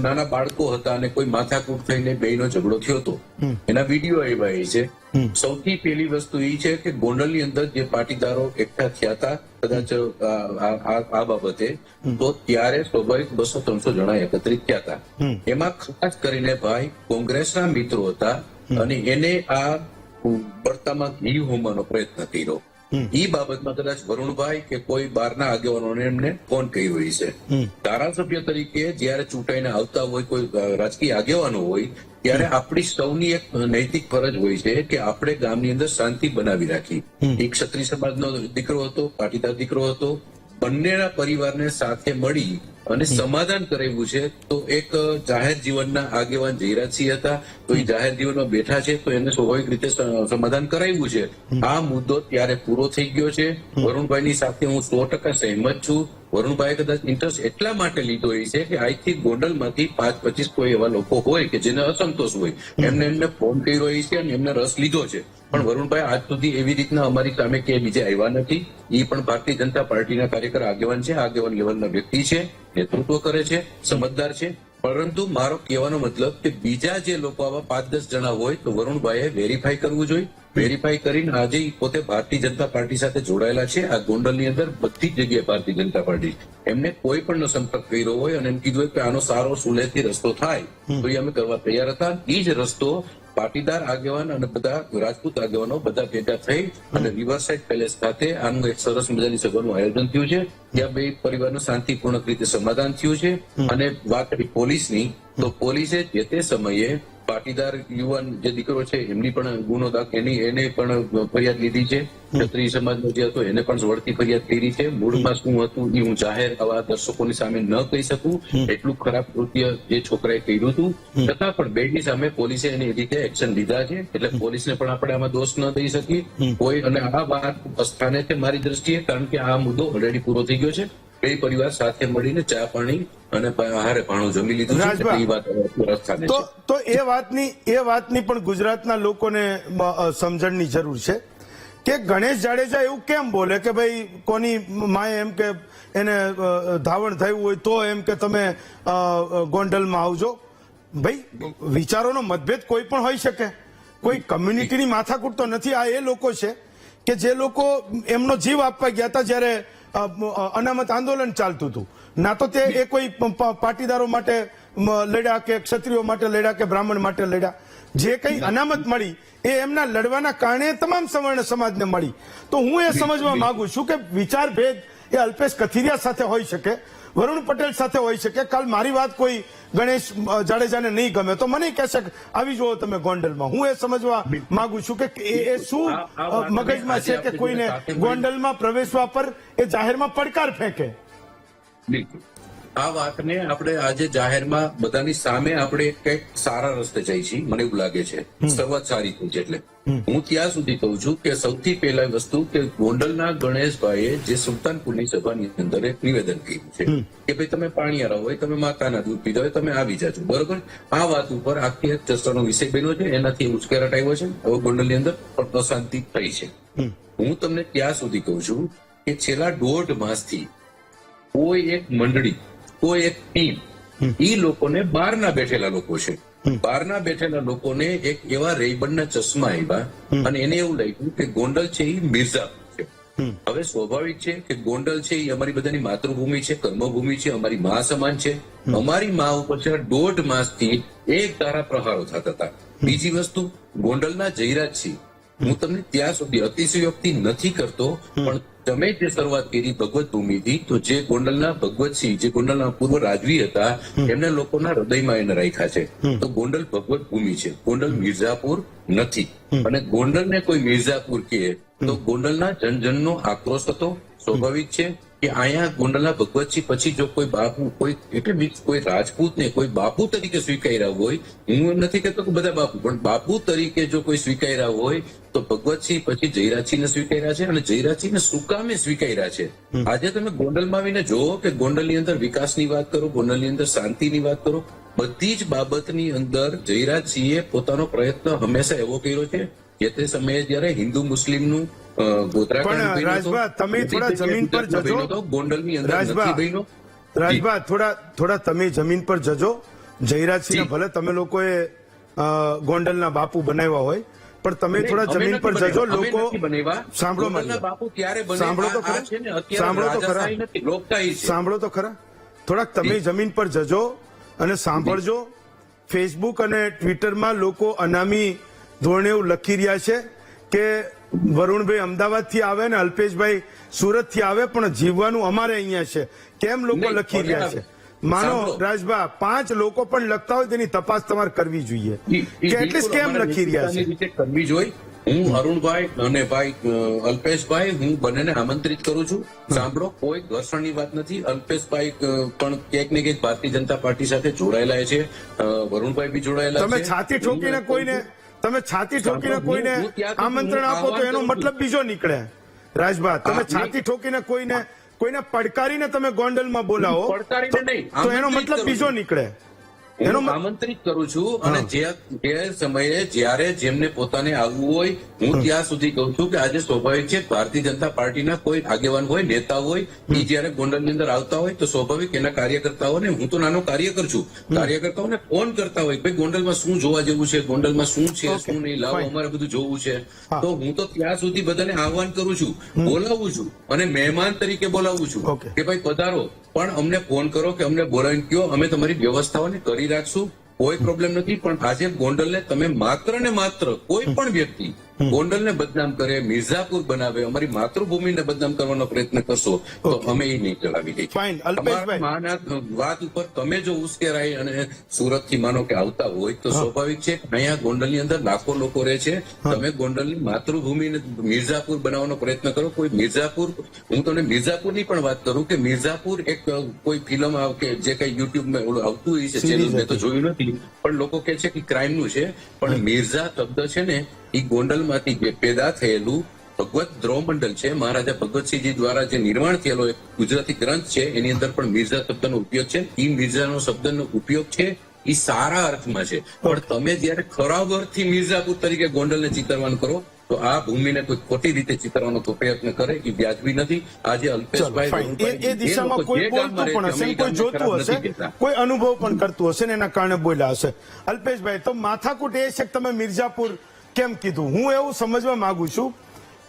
નાના બાળકો હતા અને કોઈ માથાકૂટ થઈને બેયનો ઝઘડો થયો હતો, એના વિડીયો એવા છે. સૌથી પહેલી વસ્તુ એ છે કે ગોંડલની અંદર જે પાટીદારો એકઠા થયા હતા કદાચ આ બાબતે, તો ત્યારે સ્વાભાવિક 200-300 જણા એકત્રિત થયા હતા. એમાં ખાસ કરીને ભાઈ કોંગ્રેસના મિત્રો હતા અને એને આ બળતામાં ઘી હોમવાનો પ્રયત્ન કર્યો. એ બાબતમાં કદાચ વરુણભાઈ કે કોઈ બહારના આગેવાનોને એમને ફોન કર્યો હોય છે. ધારાસભ્ય તરીકે જયારે ચૂંટાઈને આવતા હોય કોઈ રાજકીય આગેવાનો હોય ત્યારે આપણી સૌની એક નૈતિક ફરજ હોય છે કે આપણે ગામની અંદર શાંતિ બનાવી રાખી. એક ક્ષત્રિય સમાજનો દીકરો હતો, પાટીદાર દીકરો હતો, બંનેના પરિવારને સાથે મળી અને સમાધાન કરાવ્યું છે. તો એક જાહેર જીવનના આગેવાન જયરાજસિંહ હતા, તો એ જાહેર જીવનમાં બેઠા છે તો એને સ્વાભાવિક રીતે સમાધાન કરાવ્યું છે. આ મુદ્દો ત્યારે પૂરો થઈ ગયો છે. વરુણભાઈની સાથે હું 100% સહેમત છું. વરુણભાઈએ કદાચ ઇન્ટરેસ્ટ એટલા માટે લીધો એ છે કે આજથી ગોંડલમાંથી 5-25 કોઈ એવા લોકો હોય કે જેને અસંતોષ હોય, એમને ફોન કર્યો છે અને એમને રસ લીધો છે. પણ વરુણભાઈ આજ સુધી એવી રીતના અમારી સામે કે બીજે આવ્યા નથી. એ પણ ભારતીય જનતા પાર્ટીના કાર્યકર આગેવાન છે, આગેવાન લેવલના વ્યક્તિ છે, નેતૃત્વ કરે છે, સમજદાર છે. પરંતુ મારો કહેવાનો મતલબ કે બીજા જે લોકો આવા 5-10 જણા હોય તો વરુણભાઈએ વેરીફાઈ કરવું જોઈએ. વેરીફાઈ કરીને આજે પોતે ભારતીય જનતા પાર્ટી સાથે જોડાયેલા છે. આ ગોંડલની અંદર બધી જ જગ્યાએ ભારતીય જનતા પાર્ટી, એમને કોઈ પણ સંપર્ક કર્યો હોય અને એમ કીધું હોય કે આનો સારો સુલેહથી રસ્તો થાય તો એ અમે કરવા તૈયાર હતા. એ જ રસ્તો પાટીદાર આગેવાન અને બધા રાજપૂત આગેવાનો બધા ભેગા થઈ અને રિવરસાઇડ પેલેસ ખાતે આનું એક સરસ મજાની સભાનું આયોજન થયું છે. ત્યાં બે પરિવારનું શાંતિપૂર્ણ રીતે સમાધાન થયું છે. અને વાત કરી પોલીસની, તો પોલીસે જે તે સમયે પાટીદાર યુવાન જે દીકરો છે એમની પણ ગુનો એને પણ ફરિયાદ લીધી છે. ક્ષત્રિય સમાજનો જે હતો એને પણ વળતી ફરિયાદ કરી છે. મૂળમાં શું હતું એ હું જાહેર આવા દર્શકોની સામે ન કહી શકું, એટલું ખરાબ કૃત્ય જે છોકરાએ કર્યું હતું. છતાં પણ બેની સામે પોલીસે એની રીતે એક્શન લીધા છે. એટલે પોલીસને પણ આપણે આમાં દોષ ન દઈ શકીએ કોઈ. અને આ વાત સ્થાને છે મારી દ્રષ્ટિએ, કારણ કે આ મુદ્દો ઓલરેડી પૂરો થઈ ગયો છે. બે પરિવાર સાથે મળીને ચા પાણી અને આહારે ભાણું જમી લીધું છે. તો એ વાતની પણ ગુજરાતના લોકોને સમજણની જરૂર છે કે ગણેશ જાડેજા એવું કેમ બોલે કે ભાઈ કોની માએ એમ કે એને ધાવણ થયું હોય તો એમ કે તમે ગોંડલમાં આવજો. ભાઈ વિચારોનો મતભેદ કોઈ પણ હોઈ શકે, કોઈ કમ્યુનિટીની માથાકૂટ તો નથી. આ એ લોકો છે કે જે લોકો એમનો જીવ આપવા ગયા હતા જ્યારે અનામત આંદોલન ચાલતું હતું. ના તો તે એ કોઈ પાટીદારો માટે લડ્યા કે ક્ષત્રિયો માટે લડ્યા કે બ્રાહ્મણ માટે લડ્યા. જે કઈ અનામત મળી એ એમના લડવાના કારણે તમામ સવર્ણ સમાજને મળી. તો હું એ સમજવા માંગુ છું કે વિચાર ભેદ એ અલ્પેશ કથિરિયા સાથે હોઈ શકે, વરુણ પટેલ સાથે હોઈ શકે. કાલ મારી વાત કોઈ ગણેશ જાડેજાને નહીં ગમે તો મને કહેશે કે આવી જુઓ તમે ગોંડલમાં. હું એ સમજવા માંગુ છું કે એ શું મગજમાં છે કે કોઈને ગોંડલમાં પ્રવેશવા પર એ જાહેરમાં પડકાર ફેંકે. બિલકુલ આ વાતને આપણે આજે જાહેરમાં બધાની સામે આપણે કંઈક સારા રસ્તે જઈ છીએ, મને એવું લાગે છે. શરૂઆત સારી થઈ છે. એટલે હું ત્યાં સુધી કહું છું કે સૌથી પહેલા વસ્તુ કે ગોંડલના ગણેશભાઈએ જે સુલતાનપુરની સભાની અંદર એક નિવેદન કર્યું છે કે ભાઈ તમે પાણીયારા હોય, તમે માતાના દૂધ પીધા હોય, તમે આવી જાજો. બરોબર, આ વાત ઉપર આખી એક ચર્ચાનો વિષય બન્યો છે, એનાથી ઉશ્કેરાટ આવ્યો છે. હવે ગોંડલની અંદર પણ અશાંતિ થઈ છે. હું તમને ત્યાં સુધી કહું છું કે છેલ્લા 1.5 માસથી કોઈ એક મંડળી, કોઈ એક ટીમ, ઈ લોકોને બહારના બેઠેલા લોકો છે, બહારના બેઠેલા લોકોને એક એવા રેબનના ચશ્મા આવ્યા અને એને એવું લાગ્યું કે ગોંડલ છે એ મિર્ઝાપુર છે. હવે સ્વાભાવિક છે કે ગોંડલ છે એ અમારી બધાની માતૃભૂમિ છે, કર્મભૂમિ છે, અમારી મા સમાન છે. અમારી મા ઉપર છેલ્લા 1.5 માસથી એક ધારા પ્રહારો થતા હતા. બીજી વસ્તુ, ગોંડલના જયરાજસિંહ, હું તમને ત્યાં સુધી અતિશયોક્તિ નથી કરતો, પણ તમે જે શરૂઆત કરી ભગવત ભૂમિથી, તો જે ગોંડલના ભગવતસિંહ, જે ગોંડલના પૂર્વ રાજવી હતા, એમને લોકોના હૃદયમાં એને રાખ્યા છે. તો ગોંડલ ભગવત ભૂમિ છે, ગોંડલ મિર્ઝાપુર નથી. અને ગોંડલને કોઈ મિર્ઝાપુર કહે તો ગોંડલના જનજનનો આક્રોશ હતો. સ્વાભાવિક છે કે અહીંયા ગોંડલના ભગવતસિંહ પછી જો કોઈ બાપુ, કોઈ એટલે કોઈ રાજપૂતને કોઈ બાપુ તરીકે સ્વીકાર્યા હોય, હું એમ નથી કહેતો કે બધા બાપુ, પણ બાપુ તરીકે જો કોઈ સ્વીકાર્યા હોય તો ભગવતસિંહ પછી જયરાજસિંહને સ્વીકાર્યા છે. અને જયરાજસિંહને શું કામે સ્વીકાર્યા છે? આજે તમે ગોંડલમાં આવીને જોવો કે ગોંડલની અંદર વિકાસની વાત કરો, ગોંડલની અંદર શાંતિની વાત કરો, બધી જ બાબતની અંદર જયરાજસિંહે પોતાનો પ્રયત્ન હંમેશા એવો કર્યો છે જે તે સમયે જયારે હિન્દુ મુસ્લિમનું પણ રાજભા તમે થોડા જમીન પર જજો. ગોંડલની અંદર રાજભા થોડા તમે જમીન પર જજો. જયરાજસિંહ ભલે તમે લોકોએ ગોંડલના બાપુ બનાવ્યા હોય, પણ તમે થોડા જમીન પર જજો. લોકો સાંભળો, સાંભળો તો ખરા. થોડાક તમે જમીન પર જજો અને સાંભળજો. ફેસબુક અને ટ્વિટરમાં લોકો અનામી ધોરણે એવું લખી રહ્યા છે કે વરુણભાઈ અમદાવાદથી આવે ને અલ્પેશભાઈ સુરતથી આવે, પણ જીવવાનું અમારે અહીંયા છે. કેમ લોકો લખી રહ્યા છે? માનો રાજભા 5 લોકો પણ લખતા હોય તેની તપાસ તમારે કરવી જોઈએ કે એટલીસ્ટ કેમ લખી રહ્યા છે કરવી જોઈએ. હું અરુણભાઈ અને ભાઈ અલ્પેશભાઈ, હું બંનેને આમંત્રિત કરું છું. સાંભળો, કોઈ ઘર્ષણની વાત નથી. અલ્પેશભાઈ પણ ક્યાંક ને ક્યાંક ભારતીય જનતા પાર્ટી સાથે જોડાયેલા છે, વરુણભાઈ બી જોડાયેલા છે. તમે છાતી ઠોકીને કોઈને આમંત્રણ આપો તો એનો મતલબ બીજો નીકળે. રાજભા, તમે છાતી ઠોકીને કોઈને પડકારીને તમે ગોંડલમાં બોલાવો તો એનો મતલબ બીજો નીકળે. હું આમંત્રિત કરું છું. અને જે સમયે જયારે જેમને પોતાને આવવું હોય, હું ત્યાં સુધી કહું છું કે આજે સ્વાભાવિક છે ભારતીય જનતા પાર્ટીના કોઈ આગેવાન હોય, નેતા હોય, એ જયારે ગોંડલની અંદર આવતા હોય તો સ્વાભાવિક એના કાર્યકર્તાઓને, હું તો નાનો કાર્યકર છું, કાર્યકર્તાઓને ફોન કરતા હોય ભાઈ ગોંડલમાં શું જોવા જેવું છે, ગોંડલમાં શું છે, શું નહીં, લાવો અમારે બધું જોવું છે. તો હું તો ત્યાં સુધી બધાને આહવાન કરું છું, બોલાવું છું અને મહેમાન તરીકે બોલાવું છું કે ભાઈ પધારો, પણ અમને ફોન કરો કે અમને બોલાવીને કહો, અમે તમારી વ્યવસ્થાઓને કરી રાખશું, કોઈ પ્રોબ્લેમ નથી. પણ આજે ગોંડલને તમે માત્ર ને માત્ર કોઈ પણ વ્યક્તિ ગોંડલને બદનામ કરે, મિર્ઝાપુર બનાવે, અમારી માતૃભૂમિને બદનામ કરવાનો પ્રયત્ન કરશો તો અમે એ નહીં ચલાવી દઈએ. વાત ઉપર તમે જો ઉશ્કેરાય અને સુરત થી માનો કે આવતા હોય તો સ્વાભાવિક છે અહીંયા ગોંડલની અંદર લાખો લોકો રહે છે. તમે ગોંડલની માતૃભૂમિને મિર્ઝાપુર બનાવવાનો પ્રયત્ન કરો. કોઈ મિર્ઝાપુર, હું તમને મિર્ઝાપુરની પણ વાત કરું કે મિર્ઝાપુર એક કોઈ ફિલ્મ કે જે કઈ યુટ્યુબમાં આવતું હોય છે ચેનલ, મેં તો જોયું નથી, પણ લોકો કે છે કે ક્રાઇમનું છે. પણ મિર્ઝા શબ્દ છે ને એ ગોંડલમાંથી પેદા થયેલું ભગવત દ્રોમંડલ છે. મહારાજા ભગવતસિંહજી દ્વારા જે નિર્માણ થયેલો એક ગુજરાતી ગ્રંથ છે, એની અંદર પણ મિર્ઝા શબ્દનો ઉપયોગ છે. એ મિર્ઝાનો શબ્દનો ઉપયોગ છે એ સારા અર્થમાં છે. પણ તમે જયારે ખરાબ અર્થથી મિર્ઝાપુર તરીકે ગોંડલને ચિતરવાનું કરો તો આ ભૂમિને કોઈ ખોટી રીતે ચિતરવાનો કોઈ પ્રયત્ન કરે એ વ્યાજબી નથી. આજે અલ્પેશભાઈ ફાઇન. વરુણભાઈ, એ દિશામાં લોકો કોઈ જે બોલતું ગામમાં પણ રહે છે, હશે, અમે એ કોઈ ગામને જોતું ખરાબ હશે, નથી કહેતા. કોઈ અનુભવ પણ કરતું હશે ને એના કારણે બોલ્યા હશે. અલ્પેશભાઈ, તો માથાકૂટ એ છે કે તમે મિર્ઝાપુર કેમ કીધું? હું એવું સમજવા માંગુ છું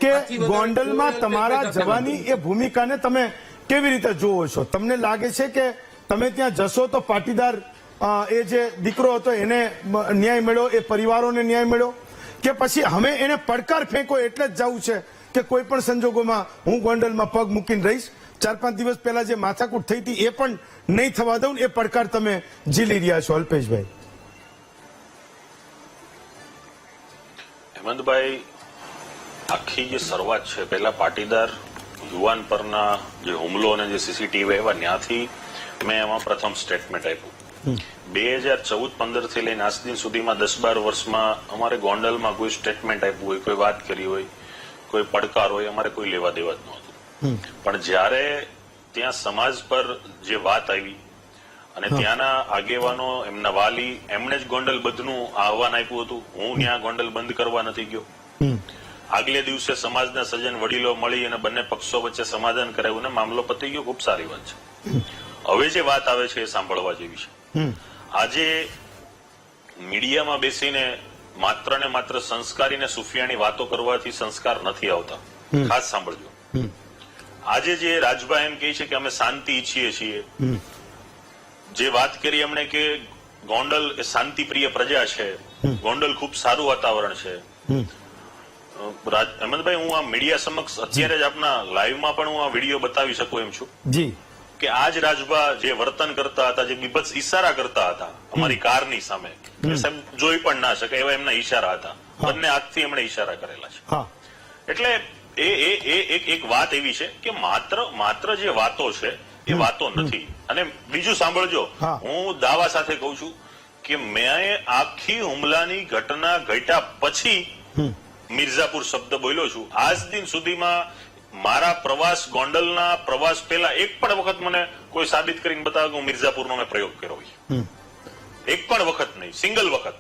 કે સાચી વાત. ગોંડલમાં તમારા જવાની એ ભૂમિકાને તમે કેવી રીતે જોવો છો? તમને લાગે છે કે તમે ત્યાં જશો તો પાટીદાર એ જે દીકરો હતો એને ન્યાય મળ્યો, એ પરિવારોને ન્યાય મળ્યો, કે પછી હવે એને પડકાર ફેંકો એટલે જ જવું છે કે કોઈ પણ સંજોગોમાં હું ગોંડલમાં પગ મૂકીને રહીશ? 4-5 દિવસ પહેલા જે માથાકૂટ થઈ હતી એ પણ નહીં થવા દઉં, એ પડકાર તમે ઝીલી રહ્યા છો અલ્પેશભાઈ? હેમંતભાઈ, આખી જે શરૂઆત છે પહેલા પાટીદાર યુવાન પરના જે હુમલો અને જે સીસીટીવી આવ્યા ત્યાંથી મેં એમાં પ્રથમ સ્ટેટમેન્ટ આપ્યું. 2014-15 થી લઈને આજ દિન સુધીમાં 10-12 વર્ષમાં અમારે ગોંડલમાં કોઈ સ્ટેટમેન્ટ આપ્યું હોય, કોઈ વાત કરી હોય, કોઈ પડકાર હોય, અમારે કોઈ લેવા દેવા જ નહોતું. પણ જ્યારે ત્યાં સમાજ પર જે વાત આવી અને ત્યાંના આગેવાનો, એમના વાલી, એમણે જ ગોંડલ બંધનું આહવાન આપ્યું હતું. હું ત્યાં ગોંડલ બંધ કરવા નથી ગયો. આગલે દિવસે સમાજના સજ્જન વડીલો મળી અને બંને પક્ષો વચ્ચે સમાધાન કરાયું અને મામલો પતી ગયો. ખૂબ સારી વાત છે. હવે જે વાત આવે છે એ સાંભળવા જેવી છે. આજે મીડિયામાં બેસીને માત્ર ને માત્ર સંસ્કારી ને સુફિયાની વાતો કરવાથી સંસ્કાર નથી આવતા. ખાસ સાંભળજો. આજે જે રાજભાઈ એમ કહે છે કે અમે શાંતિ ઈચ્છીએ છીએ, જે વાત કરી એમણે કે ગોંડલ એ શાંતિપ્રિય પ્રજા છે, ગોંડલ ખૂબ સારું વાતાવરણ છે. હેમંતભાઈ, હું આ મીડિયા સમક્ષ અત્યારે જ આપના લાઈવમાં પણ હું આ વિડીયો બતાવી શકું એમ છું જી, કે આજ રાજભા જે વર્તન કરતા હતા, જે બીભત્સ ઈશારા કરતા હતા અમારી કારની સામે, સાહેબ જોઈ પણ ના શકે એવા એમના ઈશારા હતા. બંને હાથથી એમણે ઈશારા કરેલા છે. હા, એટલે એક વાત એવી છે કે માત્ર જે વાતો છે એ વાતો નથી. અને બીજું સાંભળજો, હા. હું દાવા સાથે કહું છું કે મેં આખી હુમલાની ઘટના ઘટ્યા પછી મિર્ઝાપુર શબ્દ બોલ્યો છું. આજ દિન સુધીમાં મારા પ્રવાસ, ગોંડલના પ્રવાસ પહેલા એક પણ વખત મને કોઈ સાબિત કરીને બતાવે કે હું મિર્ઝાપુરનો મેં પ્રયોગ કર્યો હોય. એક પણ વખત નહીં, સિંગલ વખત.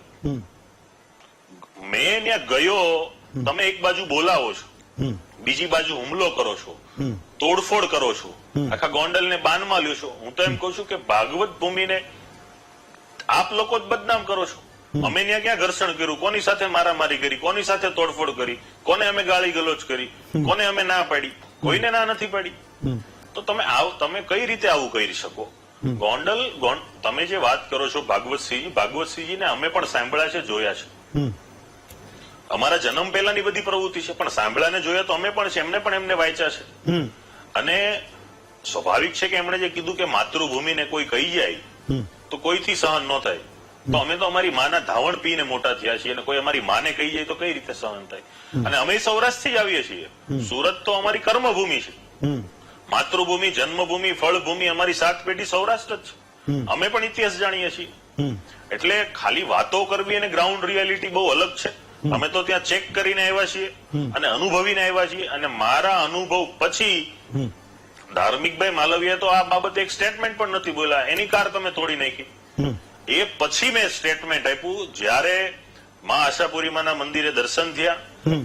મેં ત્યાં ગયો, તમે એક બાજુ બોલાવો છો, બીજી બાજુ હુમલો કરો છો, તોડફોડ કરો છો, આખા ગોંડલને બાનમાં લ્યો છો. હું તો એમ કહું છું કે ભાગવત ભૂમિને આપ લોકો જ બદનામ કરો છો. અમે ત્યાં ક્યાં ઘર્ષણ કર્યું, કોની સાથે મારામારી કરી, કોની સાથે તોડફોડ કરી, કોને અમે ગાળી ગલોચ કરી, કોને અમે ના પાડી? કોઈને ના નથી પાડી. તો તમે કઈ રીતે આવું કરી શકો? ગોંડલ, તમે જે વાત કરો છો ભાગવતસિંહજીને અમે પણ સાંભળ્યા છે, જોયા છે. અમારા જન્મ પહેલાની બધી પ્રવૃત્તિ છે, પણ સાંભળ્યા ને જોયા તો અમે પણ છે, એમને પણ એમને વાંચ્યા છે. અને સ્વાભાવિક છે કે એમણે જે કીધું કે માતૃભૂમિને કોઈ કહી જાય તો કોઈથી સહન ન થાય. તો અમે તો અમારી માના ધાવણ પીને મોટા થયા છીએ, અને કોઈ અમારી માને કહી જાય તો કઈ રીતે સહન થાય? અને અમે સૌરાષ્ટ્રથી જ આવીએ છીએ. સુરત તો અમારી કર્મભૂમિ છે, માતૃભૂમિ, જન્મભૂમિ, ફળભૂમિ, અમારી 7 પેઢી સૌરાષ્ટ્ર જ છે. અમે પણ ઇતિહાસ જાણીએ છીએ. એટલે ખાલી વાતો કરવી અને ગ્રાઉન્ડ રિયાલિટી બહુ અલગ છે. અમે તો ત્યાં ચેક કરીને આવ્યા છીએ અને અનુભવીને આવ્યા છીએ. અને મારા અનુભવ પછી ધાર્મિકભાઈ માલવિયા તો આ બાબતે એક સ્ટેટમેન્ટ પણ નથી બોલ્યા, એની કાર તમે તોડી નાખી. એ પછી મેં સ્ટેટમેન્ટ આપ્યું જ્યારે મા આશાપુરીમાના મંદિરે દર્શન થયા.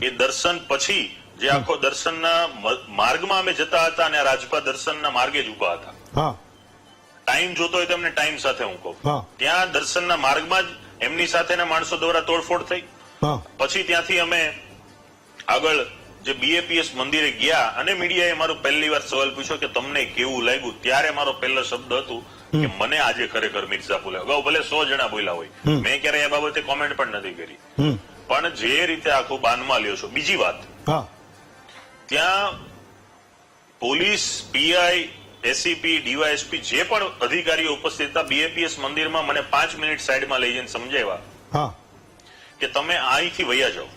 એ દર્શન પછી જે આખો દર્શનના માર્ગમાં અમે જતા હતા અને રાજભા દર્શનના માર્ગે જ ઉભા હતા. ટાઈમ જોતો હોય તો એમને ટાઈમ સાથે હું કહું, ત્યાં દર્શનના માર્ગમાં જ એમની સાથેના માણસો દ્વારા તોડફોડ થઈ. પછી ત્યાંથી અમે આગળ જે બીએપીએસ મંદિરે ગયા અને મીડિયાએ મારો પહેલી વાર સવાલ પૂછ્યો કે તમને કેવું લાગ્યું? ત્યારે મારો પહેલો શબ્દ હતું કે મને આજે ખરેખર મિર્ઝાપુર. અગાઉ ભલે 100 જણા બોલ્યા હોય, મેં ક્યારેય એ બાબતે કોમેન્ટ પણ નથી કરી. પણ જે રીતે આખું બાનમાં લ્યો છો. બીજી વાત, ત્યાં પોલીસ, પીઆઈ, એસીપી, ડીવાયએસપી જે પણ અધિકારીઓ ઉપસ્થિત હતા બીએપીએસ મંદિરમાં મને 5 મિનિટ સાઈડમાં લઈ જઈને સમજાવ્યા કે તમે અહીંથી વયા જાઓ.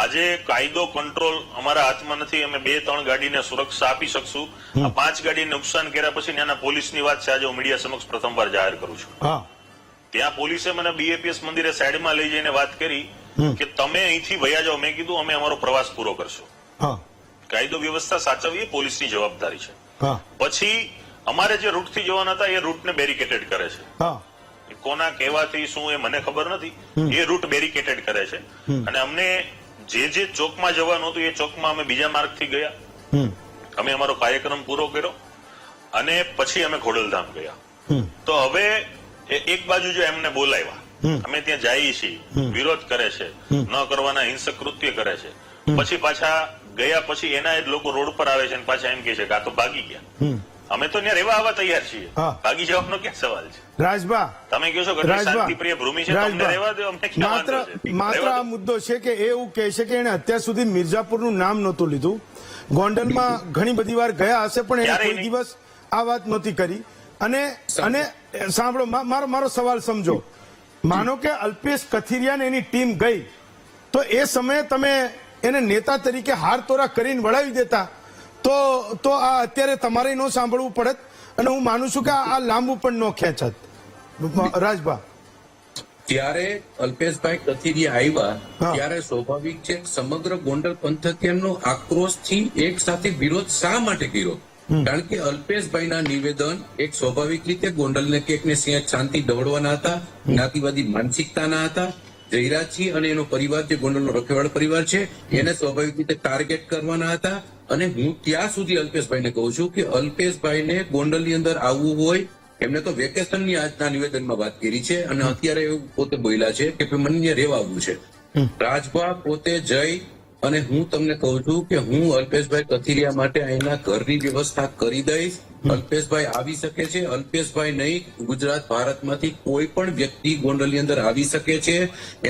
આજે કાયદો કંટ્રોલ અમારા હાથમાં નથી. અમે 2-3 ગાડીને સુરક્ષા આપી શકશું. આ 5 ગાડીને નુકસાન કર્યા પછી ત્યાંના પોલીસની વાત છે, આજે હું મીડિયા સમક્ષ પ્રથમવાર જાહેર કરું છું. ત્યાં પોલીસે મને બીએપીએસ મંદિરે સાઈડમાં લઈ જઈને વાત કરી કે તમે અહીંથી વયા જાઓ. મેં કીધું અમે અમારો પ્રવાસ પૂરો કરશું. કાયદો વ્યવસ્થા સાચવવી એ પોલીસની જવાબદારી છે. પછી અમારે જે રૂટથી જવાના હતા એ રૂટને બેરિકેટેડ કરે છે. કોના કહેવાથી શું એ મને ખબર નથી. એ રૂટ બેરિકેટેડ કરે છે અને અમને જે ચોકમાં જવાનું હતું એ ચોકમાં અમે બીજા માર્ગથી ગયા. અમે અમારો કાર્યક્રમ પૂરો કર્યો અને પછી અમે ખોડલધામ ગયા. તો હવે એક બાજુ જો એમને બોલાવ્યા, અમે ત્યાં જઈએ છીએ, વિરોધ કરે છે, ન કરવાના હિંસક કૃત્ય કરે છે, પછી પાછા ગયા પછી એના જ લોકો રોડ પર આવે છે અને પાછા એમ કે છે કે આ તો ભાગી ગયા. અમે તો ત્યાં રહેવા આવવા તૈયાર છીએ, ભાગી જવાનો ક્યાં સવાલ છે? રાજભા, તમે કહો છો કે શાંતિપ્રિય ભૂમિ છે, તમને રહેવા દો, અમને ક્યાં વાંધો છે? માત્ર આ મુદ્દો છે કે એવું કહે છે કે એને અત્યાર સુધી મિર્ઝાપુરનું નામ નહોતું લીધું. ગોંડલમાં ઘણી બધી વાર ગયા હશે પણ એને કોઈ દિવસ આ વાત નહોતી કરી. અને સાંભળો, મારો સવાલ સમજો. માનો કે અલ્પેશ કથિરિયા ને એની ટીમ ગઈ તો એ સમયે તમે એને નેતા તરીકે હાર તોરા કરીને વળાવી દેતા તો આ અત્યારે તમારે ન સાંભળવું પડત અને હું માનું છું કે આ લાંબુ પણ ન ખેંચત. રાજભા, ત્યારે અલ્પેશભાઈ કથિરિયા આવ્યા ત્યારે સ્વાભાવિક છે સમગ્ર ગોંડલ પંથકીયનો આક્રોશથી એક સાથે વિરોધ શા માટે કર્યો? કારણ કે અલ્પેશભાઈના નિવેદન એક સ્વાભાવિક રીતે ગોંડલને ક્યાંક ને ક્યાંક શાંતિ દોડવાના હતા, જ્ઞાતિવાદી માનસિકતાના હતા. જયરાજસિંહ અને એનો પરિવાર જે ગોંડલનો રખેવાળ પરિવાર છે એને સ્વાભાવિક રીતે ટાર્ગેટ કરવાના હતા. અને હું ત્યાં સુધી અલ્પેશભાઈને કહું છું કે અલ્પેશભાઈને ગોંડલની અંદર આવવું હોય, એમને તો વેકેશનની આજના નિવેદનમાં વાત કરી છે અને અત્યારે એવું પોતે બોલ્યા છે કે મને રહેવા આવવું છે. રાજભા પોતે જઈ અને હું તમને કહું છું કે હું અલ્પેશભાઈ કથિરિયા માટે અહીંના ઘરની વ્યવસ્થા કરી દઈશ. અલ્પેશભાઈ આવી શકે છે. અલ્પેશભાઈ નહીં, ગુજરાત ભારતમાંથી કોઈ પણ વ્યક્તિ ગોંડલની અંદર આવી શકે છે.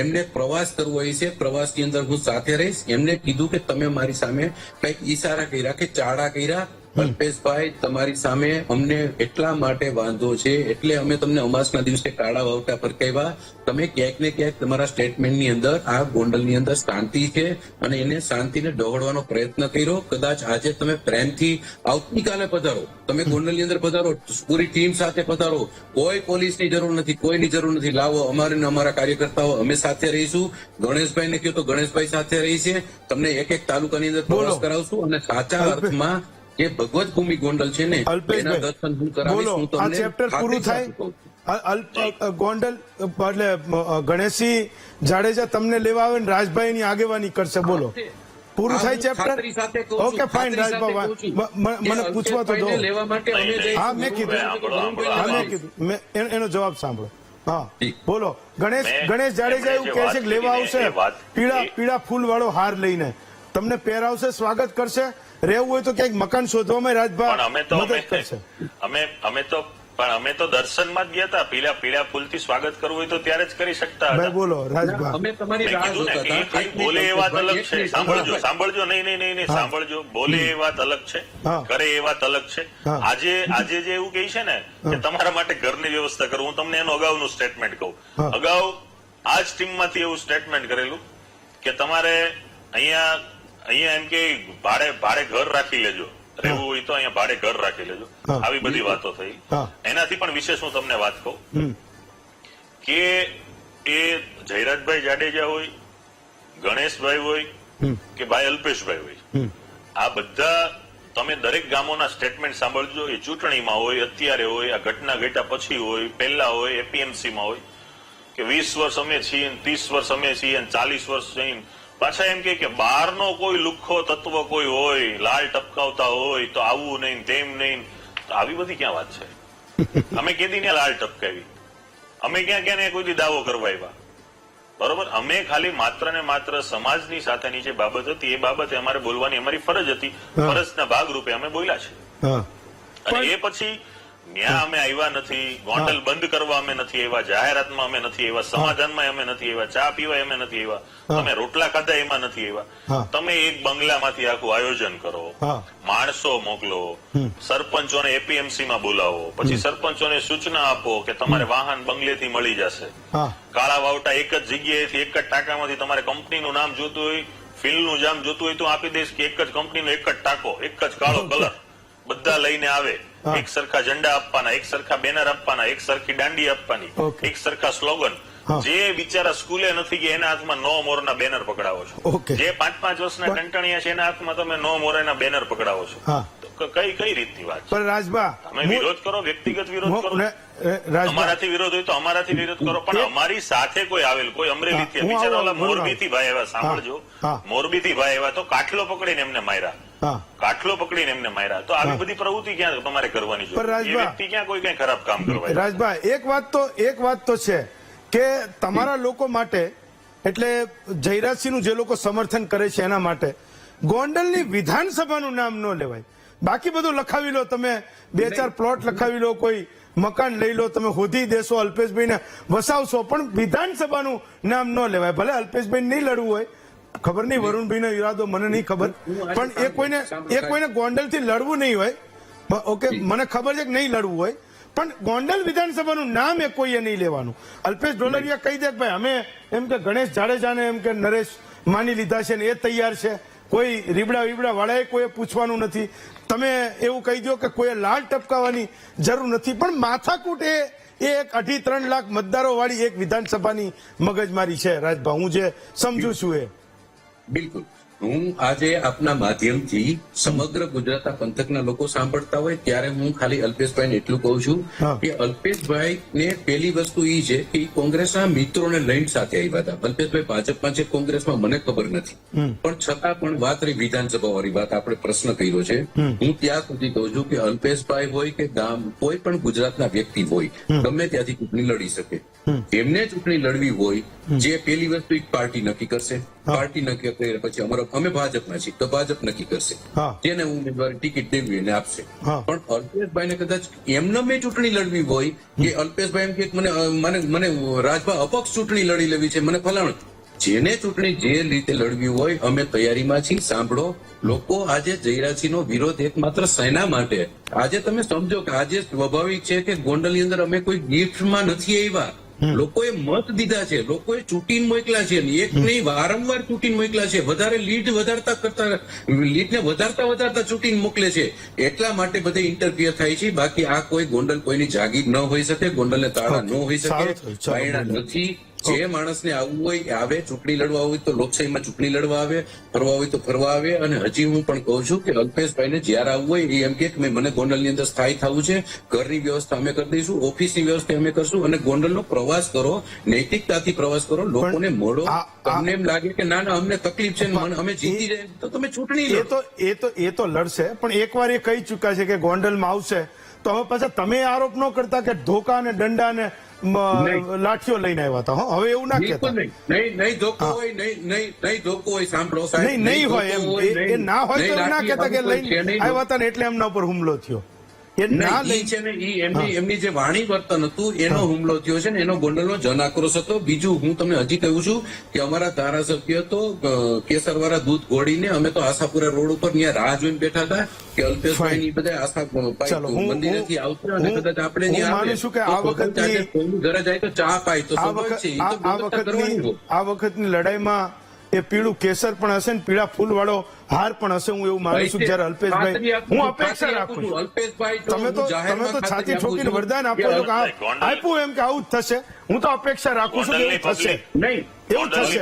એમને પ્રવાસ કરવો હોય છે, પ્રવાસની અંદર હું સાથે રહીશ. એમને કીધું કે તમે મારી સામે કઈક ઈશારા કર્યા કે ચાડા કર્યા. અલ્પેશભાઈ, તમારી સામે અમને એટલા માટે વાંધો છે એટલે અમે તમને અમાસના દિવસે કાળા વાવટા ફરકાવ્યા. તમે ક્યાંક ને ક્યાંક તમારા સ્ટેટમેન્ટની અંદર આ ગોંડલની અંદર શાંતિ છે અને એને શાંતિને ડહોળવાનો પ્રયત્ન કર્યો. કદાચ આજે તમે પ્રેમથી આવતીકાલે પધારો, તમે ગોંડલની અંદર પધારો, પૂરી ટીમ સાથે પધારો. કોઈ પોલીસની જરૂર નથી, કોઈની જરૂર નથી. લાવો, અમારે ને અમારા કાર્યકર્તાઓ અમે સાથે રહીશું. ગણેશભાઈને કહ્યું તો ગણેશભાઈ સાથે રહી છે. તમને એક એક તાલુકાની અંદર પ્રવાસ કરાવશું અને સાચા અર્થમાં જે ભગવત ભૂમિ ગોંડલ છે ને એના દર્શન હું કરાવીશ. હું આ ચેપ્ટર પૂરું થાય. ગોંડલ એટલે ગણેશસિંહ જાડેજા તમને લેવા આવે ને રાજભાઈ ની આગેવાની કરશે. બોલો, પૂરું થાય ચેપ્ટર? Okay, fine. રાજભા, મને પૂછવા તો દો. હા, મેં કીધું એનો જવાબ સાંભળો. હા, બોલો. ગણેશ જાડેજા એવું કહે છે કે લેવા આવશે પીળા ફૂલ વાળો હાર લઈને, તમને પહેરાવશે, સ્વાગત કરશે. રહેવું હોય તો ક્યાંક મકાન શોધવામાં રાજભા મદદ કરશે. અમે તો દર્શનમાં જ ગયા હતા. પીળા ફૂલથી સ્વાગત કરવું હોય તો ત્યારે જ કરી શકતા હતા. બોલો રાજભા. અમે તમારી રાહ જોતા હતા. બોલે એ વાત અલગ છે. સાંભળજો. નહીં સાંભળજો. બોલે એ વાત અલગ છે, કરે એ વાત અલગ છે. આજે જે એવું કહે છે ને કે તમારા માટે ઘરની વ્યવસ્થા કરું, હું તમને એનું અગાઉનું સ્ટેટમેન્ટ કહું. અગાઉ આ જ ટીમમાંથી એવું સ્ટેટમેન્ટ કરેલું કે તમારે અહીંયા એમ કે ભાડે ઘર રાખી લેજો, રહેવું હોય તો અહીંયા ભાડે ઘર રાખી લેજો. આવી બધી વાતો થઈ. એનાથી પણ વિશેષ હું તમને વાત કહું કે એ જયરાજભાઈ જાડેજા હોય, ગણેશભાઈ હોય કે ભાઈ અલ્પેશભાઈ હોય, આ બધા તમે દરેક ગામોના સ્ટેટમેન્ટ સાંભળજો. એ ચૂંટણીમાં હોય, અત્યારે હોય, આ ઘટના ઘટ્યા પછી હોય, પહેલા હોય, એપીએમસીમાં હોય કે 20 વર્ષ અમે છીએ, 30 વર્ષ અમે છીએ, 40 વર્ષ જઈને પાછા એમ કે બહારનો કોઈ લુખ્ખો તત્વ કોઈ હોય, લાલ ટપકાવતા હોય તો આવું નહીં, તેમ નહીં. આવી બધી ક્યાં વાત છે? અમે કેદી ને લાલ ટપકાવી? અમે ક્યાં કોઈ દાવો કરવા આવ્યા? બરોબર, અમે ખાલી માત્ર ને માત્ર સમાજની સાથેની જે બાબત હતી એ બાબતે અમારે બોલવાની અમારી ફરજ હતી. ફરજના ભાગરૂપે અમે બોલ્યા છે. અને એ પછી ન્યા અમે આવ્યા નથી, ગોંડલ બંધ કરવા અમે નથી આવ્યા, જાહેરાતમાં અમે નથી આવ્યા, સમાધાનમાં અમે નથી આવ્યા, ચા પીવા અમે નથી આવ્યા, તમે રોટલા ખાધા એમાં નથી આવ્યા. તમે એક બંગલામાંથી આખું આયોજન કરો, માણસો મોકલો, સરપંચોને એપીએમસીમાં બોલાવો, પછી સરપંચોને સૂચના આપો કે તમારે વાહન બંગલેથી મળી જશે. કાળા વાવટા એક જ જગ્યાએથી એક જ ટાંકામાંથી તમારે કંપનીનું નામ જોતું હોય, ફિલ્ડનું નામ જોતું હોય તો આપી દઈશ કે એક જ કંપનીનો એક જ ટાંકો, એક જ કાળો કલર, બધા લઈને આવે. એક સરખા ઝંડા આપવાના, એક સરખા બેનર આપવાના, એક સરખી દાંડી આપવાની, એક સરખા સ્લોગન. જે બિચારા સ્કૂલે નથી કે એના હાથમાં નો મોરના બેનર પકડાવો છો. જે 5-5 વર્ષના કંટાણિયા છે એના હાથમાં તમે નો મોરના બેનર પકડાવો છો. કઈ રીતની વાત છે? પણ રાજભા તમે વિરોધ કરો, વ્યક્તિગત વિરોધ કરો, રાજભા અમારાથી વિરોધ હોય તો અમારાથી વિરોધ કરો, પણ અમારી સાથે કોઈ આવેલ, કોઈ અમરેલીથી, હું બિચારા ઓલા આવું, મોરબીથી ભાઈ આવ્યા, સાંભળજો, હા. મોરબીથી ભાઈ આવ્યા તો કાટલો પકડીને એમને માર્યા, હા કાટલો પકડીને એમને માર્યા. તો આવી બધી પ્રવૃત્તિ ક્યાં તમારે કરવાની પણ છે? એ રાજભા- વ્યક્તિ ક્યાં કોઈ કઈ ખરાબ કામ કરવા? રાજભા એક વાત તો છે કે તમારા લોકો માટે એટલે જયરાજસિંહનું જે લોકો સમર્થન કરે છે એના માટે ગોંડલની વિધાનસભાનું નામ ન લેવાય. બાકી બધું લખાવી લો, તમે 2-4 પ્લોટ લખાવી લો, કોઈ મકાન લઈ લો, તમે હોધી દેશો, અલ્પેશભાઈને વસાવશો, પણ વિધાનસભાનું નામ ન લેવાય. ભલે અલ્પેશભાઈ નહીં લડવું હોય, ખબર નહીં વરુણભાઈનો ઈરાદો મને નહીં ખબર, પણ એ કોઈને ગોંડલથી લડવું નહીં હોય. ઓકે, મને ખબર છે કે નહીં લડવું હોય, પણ ગોંડલ વિધાનસભાનું નામ એ કોઈએ નહીં લેવાનું. અલ્પેશ ઢોલરિયા કહી દે કે ભાઈ અમે એમ કે ગણેશ જાડેજાને એમ કે નરેશ માની લીધા છે ને એ તૈયાર છે, કોઈ રીબડા વીબડા વાળાએ કોઈ પૂછવાનું નથી. તમે એવું કહી દો કે કોઈ લાલ ટપકાવવાની જરૂર નથી, પણ માથાકૂટ એ એક 2.5-3 લાખ મતદારો વાળી એક વિધાનસભાની મગજમારી છે રાજભા, હું જે સમજુ છું એ. બિલકુલ. હું આજે આપના માધ્યમથી સમગ્ર ગુજરાતના પંથકના લોકો સાંભળતા હોય ત્યારે હું ખાલી અલ્પેશભાઈને એટલું કહું છું હા. કે અલ્પેશભાઈ ને પહેલી વસ્તુ એ છે કે કોંગ્રેસના મિત્રોને લઈને સાથે આવ્યા હતા. અલ્પેશભાઈ ભાજપમાં છે, કોંગ્રેસમાં મને ખબર નથી, પણ છતાં પણ વાત રહી વિધાનસભા વાળી વાત, આપણે પ્રશ્ન કર્યો છે. હું ત્યાં સુધી કહું છું કે અલ્પેશભાઈ હોય કે ગામ કોઈ પણ ગુજરાતના વ્યક્તિ હોય, ગમે ત્યાંથી ચૂંટણી લડી શકે. એમને ચૂંટણી લડવી હોય, જે પહેલી વસ્તુ એક પાર્ટી નક્કી કરશે, પાર્ટી નક્કી કરે પછી અમે ભાજપના છીએ તો ભાજપ નક્કી કરશે હા. જેને ઉમેદવારી ટિકિટ દેવી એને આપશે. હા. પણ અલ્પેશભાઈને કદાચ એમને મેં ચૂંટણી લડવી હોય કે અલ્પેશભાઈ એમ કે મને રાજભા અપક્ષ ચૂંટણી લડી લેવી છે, મને ફલાણું, જેને ચૂંટણી જે રીતે લડવી હોય અમે તૈયારીમાં છીએ. સાંભળો, લોકો આજે જયરાજસિંહનો વિરોધ એકમાત્ર સેના માટે, આજે તમે સમજો કે આજે સ્વાભાવિક છે કે ગોંડલની અંદર અમે કોઈ ગિફ્ટમાં નથી આવ્યા, લોકોએ મત દીધા છે, લોકોએ ચૂંટીને મોકલા છે, એક નહીં વારંવાર ચૂંટીને મોકલા છે, વધારે લીડને વધારતા ચૂંટીને મોકલે છે, એટલા માટે બધે ઇન્ટરફિયર થાય છે. બાકી આ કોઈ ગોંડલ કોઈની જાગીર ન હોઈ શકે, ગોંડલને તાળા ન હોઈ સારું શકે, થયું. ચાલો, બાયણા નથી. જે માણસને આવવું હોય એ આવે, ચૂંટણી લડવા હોય તો લોકશાહીમાં ચૂંટણી લડવા આવે, ફરવા હોય તો ફરવા આવે. અને હજી હું પણ કહું છું કે અલ્પેશભાઈને જ્યારે આવવું હોય એ એમ કે મને ગોંડલની અંદર સ્થાયી થવું છે, ઘરની વ્યવસ્થા અમે કરી દઈશું, ઓફિસની વ્યવસ્થા અમે કરશું, અને ગોંડલનો પ્રવાસ કરો, નૈતિકતાથી પ્રવાસ કરો, લોકોને મળો. તમને એમ લાગે કે ના અમને તકલીફ છે, અમે જીતી જાય તો તમે ચૂંટણી લો. એ તો લડશે, પણ એકવાર એ કહી ચુક્યા છે કે ગોંડલમાં આવશે, તો હવે પાછા તમે આરોપ ન કરતા કે ધોકા ને દંડા ને લાઠીઓ લઈને આવ્યા હતા. હવે એવું ના કહેતા. નહીં ધોકો હોય, નહીં ધોકો હોય. સાંભળો સાહેબ, નહીં હોય એમ એ ના હોય તો એવું ના કહેતા કે લઈને આવ્યા હતા ને એટલે એમના ઉપર હુમલો થયો. એ ના લઈ છે ને એમની જે વાણી વર્તન હતું એનો હુમલો થયો છે ને, એનો ગોંડલનો જન આક્રોશ હતો. બીજું હું તમને હજી કહું છું કે અમારા ધારાસભ્ય તો કેસરવાળા દૂધ ઘોડીને અમે તો આશાપુરા રોડ ઉપર ત્યાં રાહ જોઈને બેઠા હતા કે અલ્પેશભાઈ ની બધા આશા મંદિરેથી આવશે અને કદાચ આપણે ત્યાં માનું છું કે આ વખતની કોઈનું ઘરે જાય તો ચા પાય તો સ્વાભાવિક છે. એ તો વ્યવસ્થા કરવાની હોય. આ વખતની લડાઈમાં એ પીળું કેસર પણ હશે ને પીળા ફૂલ વાળો હાર પણ હશે. હું એવું માનું છું જયારે અલ્પેશભાઈ, હું અપેક્ષા રાખું છું. અલ્પેશભાઈ તમે તો છાતી ઠોકીને વરદાન આપો છો કે આપ્યું એમ કે આવું જ થશે. હું તો અપેક્ષા રાખું છું કે એવું થશે, એવું થશે.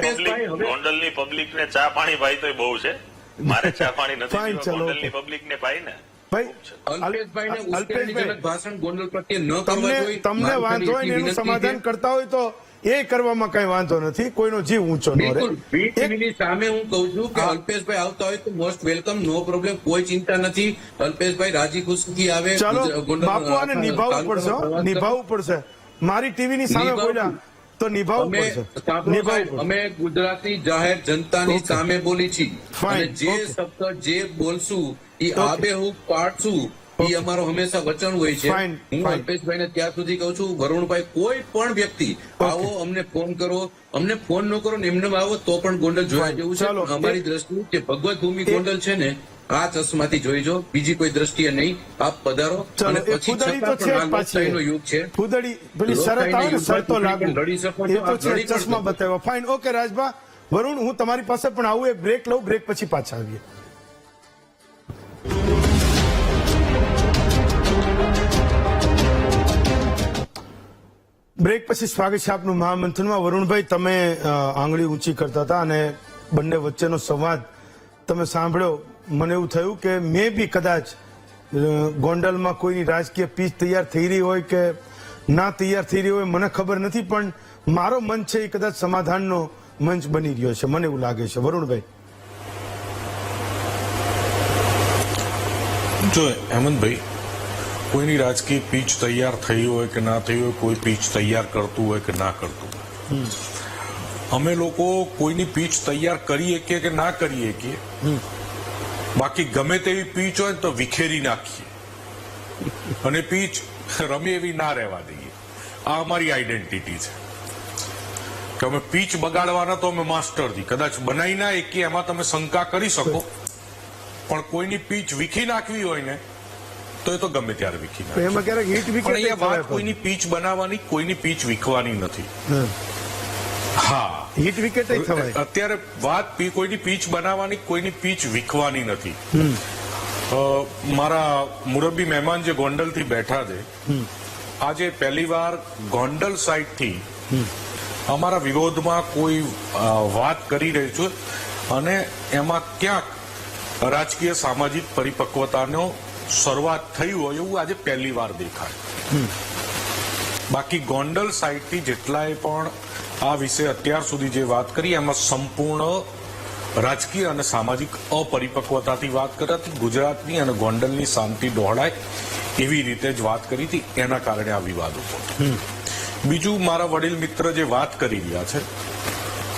ગોંડલની પબ્લિક ને ચા પાણી ભાઈ તો બહુ છે, મારે ચા પાણી નથી, Fine, ચલો, ગોંડલની પબ્લિક ને ભાઈ ને અલ્પેશભાઈને ઉશ્કેરણીજનક ભાષણ ગોંડલ પ્રત્યે ન કરવા જોઈએ. તમને વાંધો હોય ને એનું સમાધાન કરતા હોય તો એ કરવામાં કઈ વાંધો નથી, કોઈનો જીવ ઊંચો ન રહે. બિલકુલ. VTV સામે હું કહું છું કે અલ્પેશભાઈ આવતા હોય તો મોસ્ટ વેલકમ, નો પ્રોબ્લેમ, કોઈ ચિંતા નથી. અલ્પેશભાઈ રાજી ખુશીથી આવે. ચાલો બાપુ, આને નિભાવવું પડશે, નિભાવવું પડશે. મારી ટીવીની સામે બોલ્યા તો નિભાવવું પડશે. અમે ગુજરાતી જાહેર જનતાની સામે બોલી છીએ, Fine, અને જે okay. શબ્દ જે બોલશું એ આબેહૂબ પાડશું, એ અમારો હંમેશા વચન હોય છે. Fine, હું fine. અલ્પેશભાઈને ત્યાં સુધી કહું છું, વરુણભાઈ, કોઈ પણ વ્યક્તિ આવો, અમને ફોન કરો, અમને ફોન ન કરો ને એમને આવો તો પણ ગોંડલ જોયા Fine. જેવું ચાલો. છે. અમારી દ્રષ્ટિએ જે ભગવત ભૂમિ ગોંડલ છે ને, આ ચશ્માથી જોઈજો, બીજી કોઈ દ્રષ્ટિએ નહીં. આપ પધારો. ચાલો, અને એ પછી ફૂદડી તો છતાં છે પણ આ પાછી. લોકશાહીનો યુગ છે. ફૂદડી પેલી શરત આવે ને, શરતો લાગુ, લડી શકો એ છો, તો આપ છે. લડી પણ ચશ્મા શકો. બતાવ્યા. Fine, okay Rajbha. વરુણ, હું તમારી પાસે પણ આવું, એક બ્રેક લઉં, બ્રેક પછી પાછા આવીએ. બ્રેક પછી સ્વાગત છે આપનું મહામંથનમાં. વરુણભાઈ, તમે આંગળી ઊંચી કરતા હતા અને બંને વચ્ચેનો સંવાદ તમે સાંભળ્યો. મને એવું થયું કે મે બી કદાચ ગોંડલમાં કોઈની રાજકીય પીચ તૈયાર થઈ રહી હોય કે ના તૈયાર થઈ રહી હોય મને ખબર નથી, પણ મારો મંચ છે એ કદાચ સમાધાનનો મંચ બની રહ્યો છે, મને એવું લાગે છે. વરુણભાઈ. જો હેમંતભાઈ, કોઈની રાજકીય પીચ તૈયાર થઈ હોય કે ના થઈ હોય, કોઈ પીચ તૈયાર કરતું હોય કે ના કરતું હોય, અમે લોકો કોઈની પીચ તૈયાર કરીએ કે ના કરીએ કે, બાકી ગમે તેવી પીચ હોય તો વિખેરી નાખીએ અને પીચ રમે એવી ના રહેવા દઈએ. આ અમારી આઈડેન્ટિટી છે કે અમે પીચ બગાડવાના તો અમે માસ્ટરથી, કદાચ બનાવી ના એકીએ એમાં તમે શંકા કરી શકો, પણ કોઈની પીચ વીખી નાખવી હોય ને તો એ તો ગમે ત્યારે વીખી તો નાખે. એમાં ક્યારેક હિટ પણ અહીંયા વિકેટ વાત કોઈની પીચ બનાવવાની, કોઈની પીચ વીખવાની નથી. હા, હિટ વિકેટ થવાય. અત્યારે વાત કોઈની પીચ બનાવવાની, કોઈની પીચ વીખવાની નથી. મારા મુરબ્બી મહેમાન જે ગોંડલથી બેઠા છે, આજે પહેલીવાર ગોંડલ સાઈડથી અમારા વિરોધમાં કોઈ વાત કરી રહી છે અને એમાં ક્યાંક રાજકીય સામાજિક પરિપક્વતાનો શરૂઆત થઈ હોય એવું આજે પહેલી વાર દેખાય. બાકી ગોંડલ સાઈડથી જેટલાય પણ આ વિશે અત્યાર સુધી જે વાત કરી એમાં સંપૂર્ણ રાજકીય અને સામાજિક અપરિપક્વતાથી વાત કરી હતી. ગુજરાતની અને ગોંડલની શાંતિ ડહોળાય એવી રીતે જ વાત કરી હતી, એના કારણે આ વિવાદ ઉભો. બીજું, મારા વડીલ મિત્ર જે વાત કરી રહ્યા છે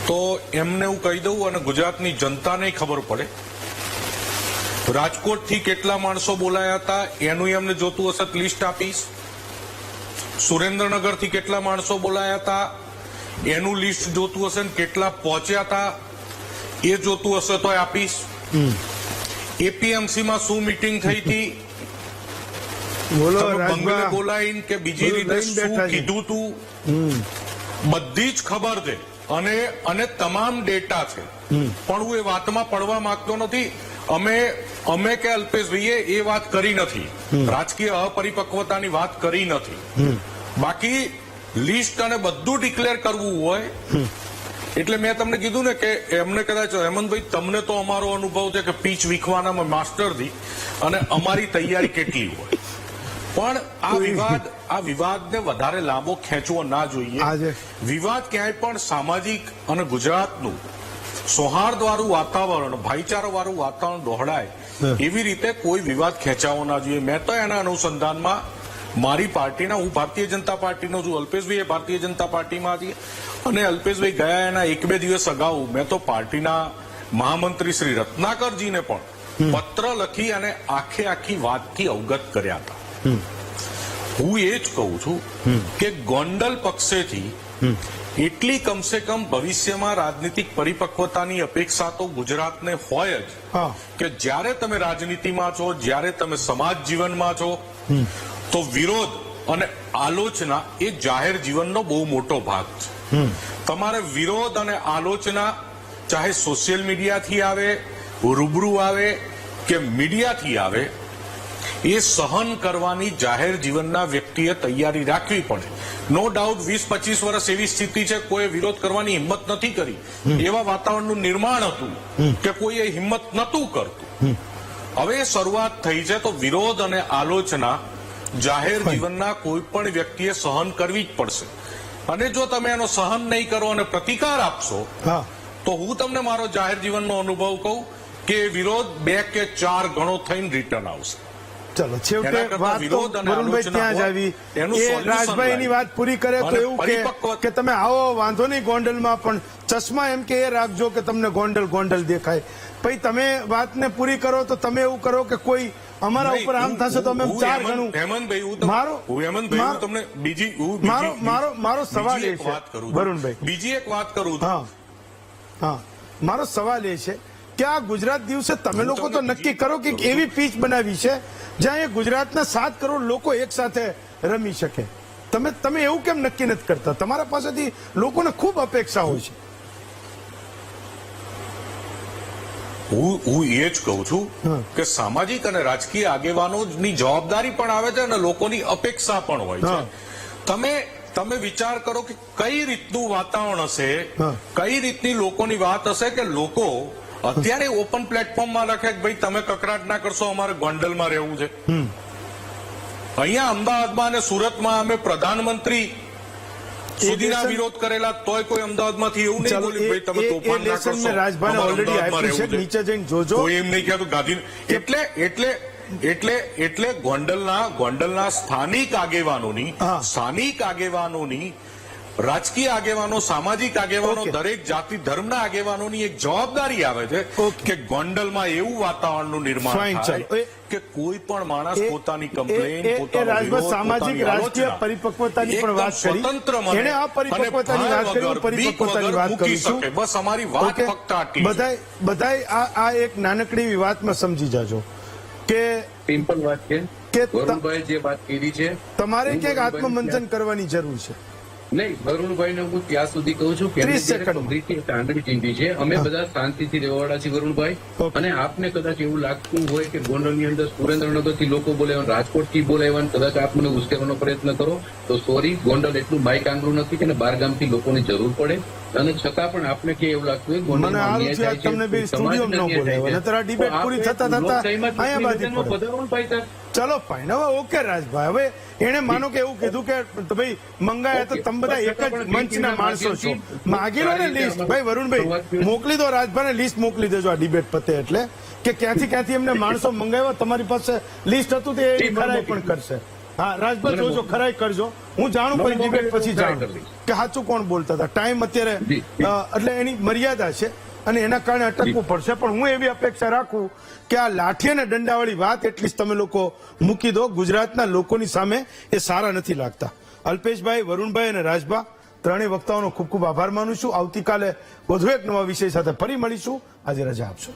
તો એમને હું કહી દઉં અને ગુજરાતની જનતાને ખબર પડે, રાજકોટથી કેટલા માણસો બોલાયા હતા એનું એમને જોતું હશે લિસ્ટ આપીશ. સુરેન્દ્રનગરથી કેટલા માણસો બોલાયા હતા એનું લિસ્ટ જોતું હશે ને કેટલા પહોંચ્યા હતા એ જોતું હશે તો આપીશ. એપીએમસીમાં શું મીટિંગ થઈ હતી, બોલો બંગલે રાજભા. બોલાવીને કે બીજી રીતે લઈને શું બેઠા છે. કીધું તું, બધી જ ખબર છે અને તમામ ડેટા છે. પણ હું એ વાતમાં પડવા માંગતો નથી. અમે કે અલ્પેશભાઈએ એ વાત કરી નથી, રાજકીય અપરિપક્વતાની વાત કરી નથી. બાકી લિસ્ટ અને બધું ડિક્લેર કરવું હોય એટલે મેં તમને કીધું ને કે એમને કદાચ હેમંતભાઈ તમને તો અમારો અનુભવ છે કે પીચ વીખવાના માસ્ટરથી અને અમારી તૈયારી કેટલી હોય, પણ આ વિવાદને વધારે લાંબો ખેંચવો ના જોઈએ. વિવાદ ક્યાંય પણ સામાજિક અને ગુજરાતનું સૌહાર્દવાળું વાતાવરણ, ભાઈચારાવાળું વાતાવરણ દોહડાય એવી રીતે કોઈ વિવાદ ખેંચાવો ના જોઈએ. મેં તો એના અનુસંધાનમાં મારી પાર્ટીના, હું ભારતીય જનતા પાર્ટીનો છું, અલ્પેશભાઈ એ ભારતીય જનતા પાર્ટીમાં હતી અને અલ્પેશભાઈ ગયા એના 1-2 દિવસ અગાઉ મેં તો પાર્ટીના મહામંત્રી શ્રી રત્નાકરજીને પણ પત્ર લખી અને આખી વાતથી અવગત કર્યા હતા. હું એ જ કહું છું કે ગોંડલ પક્ષેથી એટલી કમસે કમ ભવિષ્યમાં રાજનીતિક પરિપક્વતાની અપેક્ષા તો ગુજરાતને હોય જ કે જ્યારે તમે રાજનીતિમાં છો, જ્યારે તમે સમાજ જીવનમાં છો તો વિરોધ અને આલોચના એ જાહેર જીવનનો બહુ મોટો ભાગ છે. તમારે વિરોધ અને આલોચના ચાહે સોશિયલ મીડિયાથી આવે, રૂબરૂ આવે કે મીડિયાથી આવે, એ સહન કરવાની જાહેર જીવનના વ્યક્તિએ તૈયારી રાખવી પડે. નો ડાઉટ 20-25 વર્ષ એવી સ્થિતિ છે કોઈ વિરોધ કરવાની હિંમત નથી કરી, એવા વાતાવરણનું નિર્માણ હતું કે કોઈ એ હિંમત નતું કરતું. હવે શરૂઆત થઈ છે તો વિરોધ અને આલોચના જાહેર જીવનના કોઈ પણ વ્યક્તિએ સહન કરવી જ પડશે. અને જો તમે એનો સહન નહીં કરો અને પ્રતિકાર આપશો તો હું તમને મારો જાહેર જીવનનો અનુભવ કહું કે વિરોધ 2 કે 4 ગણો થઈને રિટર્ન આવશે. ચલો છેવટે વાત તો વરુણભાઈ ત્યાં જ આવી. એ રાજભાઈની વાત પૂરી કરે તો એવું કે તમે આવો વાંધો નહીં ગોંડલમાં, પણ ચશ્મા એમ કે એ રાખજો કે તમને ગોંડલ દેખાય. પછી તમે વાતને પૂરી કરો તો તમે એવું કરો કે કોઈ અમારા ઉપર આમ થશે તો અમે 4 ગણું. મારો સવાલ એ છે વરુણભાઈ, બીજી એક વાત કરું. હા, મારો સવાલ એ છે કે આ ગુજરાત દિવસે તમે લોકો તો નક્કી કરો કે એવી પીચ બનાવી છે જ્યાં એ ગુજરાતના 7 કરોડ લોકો એક સાથે રમી શકે. તમે એવું કેમ નક્કી નથી કરતા? તમારા પાસેથી લોકોને ખૂબ અપેક્ષા હોય છે. હું એ જ કહું છું કે સામાજિક અને રાજકીય આગેવાનોની જવાબદારી પણ આવે છે અને લોકોની અપેક્ષા પણ હોય છે. તમે વિચાર કરો કે કઈ રીતનું વાતાવરણ હશે, કઈ રીતની લોકોની વાત હશે કે લોકો અત્યારે ઓપન પ્લેટફોર્મમાં લખે કે ભાઈ તમે કકરાટ ના કરશો, અમારે ગોંડલમાં રહેવું છે. અહીંયા અમદાવાદમાં અને સુરતમાં અમે પ્રધાનમંત્રી સુધીના વિરોધ કરેલા, તોય કોઈ અમદાવાદમાંથી એવું નહીં ચાલો, બોલ્યું ભાઈ તમે એ તોફાન ના લેસન કરશો, મેં રાજભાઈને અમારે already અમદાવાદમાં આપ્યું છે, રહેવું નીચે જઈને જોજો. કોઈ એમ નહીં કહેતું ગાંધી. એટલે ગોંડલના સ્થાનિક આગેવાનોની રાજકીય આગેવાનો, સામાજિક આગેવાનો, Okay. દરેક જાતિ ધર્મના આગેવાનોની એક જવાબદારી આવે છે Okay. કે ગોંડલમાં એવું વાતાવરણનું નિર્માણ Fine, થાય ચાલો. કે કોઈ પણ માણસ એ- પોતાની એ કમ્પ્લેન, પોતાનો રાજભાઈ વિરોધ, સામાજિક પોતાની રાજકીય આલોચના પરિપક્વતાની પણ એકદમ વાત કરી. સ્વતંત્ર મને એણે આ પરિપક્વતાની અને વાત કરી, હું ભય વગર, બીક પરિપક્વતાની વગર વાત મૂકી કરું છું. શકે. બસ અમારી વાત Okay? ફક્ત આટલી છે. બધાય આ એક નાનકડી એવી વાતમાં સમજી જાજો કે સિમ્પલ વાત છે કે ત- વરુણભાઈ જે વાત કરી છે તમારે હું ક્યાંક વરુણભાઈને આત્મમંથન કરવાની જરૂર છે. નહીં, વરુણભાઈને હું ત્યાં સુધી કહું છું કે 30 સેકન્ડ. કમ્પ્લીટલી કાંદડી ચીંધી છે. અમે બધા શાંતિથી રહેવાવાળા છીએ વરુણભાઈ. Okay. અને આપને કદાચ એવું લાગતું હોય કે ગોંડલની અંદર સુરેન્દ્રનગરથી લોકો બોલાવ્યા, રાજકોટથી બોલાવ્યા, કદાચ આપ મને ઉશ્કેરવાનો પ્રયત્ન કરો તો સોરી, ગોંડલ એટલું બાઈક આંગળું નથી કે બારગામથી લોકોની જરૂર પડે. અને છતાં પણ આપને કે એવું લાગતું હોય મને ગોંડલમાં સારું અન્યાય છે થાય આજ છે, તમને બે સમાજને સ્ટુડિયોમાં ન અન્યાય થાય બોલાવ્યા. છે. નહીંતર આ ડિબેટ તો પૂરી આપણે થતા થતા લોકશાહીમાં અહીંયા બાજી નિવેદનમાં પડે. પધારવાનું ભાઈ સાહેબ. ચલો ફાઈન. હવે ઓકે રાજભાઈ, હવે એને માનો કે એવું કીધું કે ભાઈ મંગાયા તો તમે બધા એક જ મંચના માણસો છો, માગી લો ને લિસ્ટ. ભાઈ વરુણભાઈ મોકલી દો, રાજભાઈને લિસ્ટ મોકલી દેજો આ ડિબેટ પતે એટલે, કે ક્યાંથી એમને માણસો મંગાવ્યા. તમારી પાસે લિસ્ટ હતું તે એ ખરાઈ પણ કરશે. હા રાજભાઈ જોજો, ખરાઈ કરજો. હું જાણું પછી ડિબેટ પછી જાણું કે સાચું કોણ બોલતા હતા. ટાઈમ અત્યારે એટલે એની મર્યાદા છે અને એના કારણે અટકવું પડશે. પણ હું એવી અપેક્ષા રાખું કે આ લાઠી અને દંડાવાળી વાત એટલી જ તમે લોકો મૂકી દો. ગુજરાતના લોકોની સામે એ સારા નથી લાગતા. અલ્પેશભાઈ, વરુણભાઈ અને રાજભા ત્રણેય વક્તાઓનો ખૂબ ખૂબ આભાર માનું છું. આવતીકાલે વધુ એક નવા વિષય સાથે ફરી મળીશું. આજે રજા આપશો.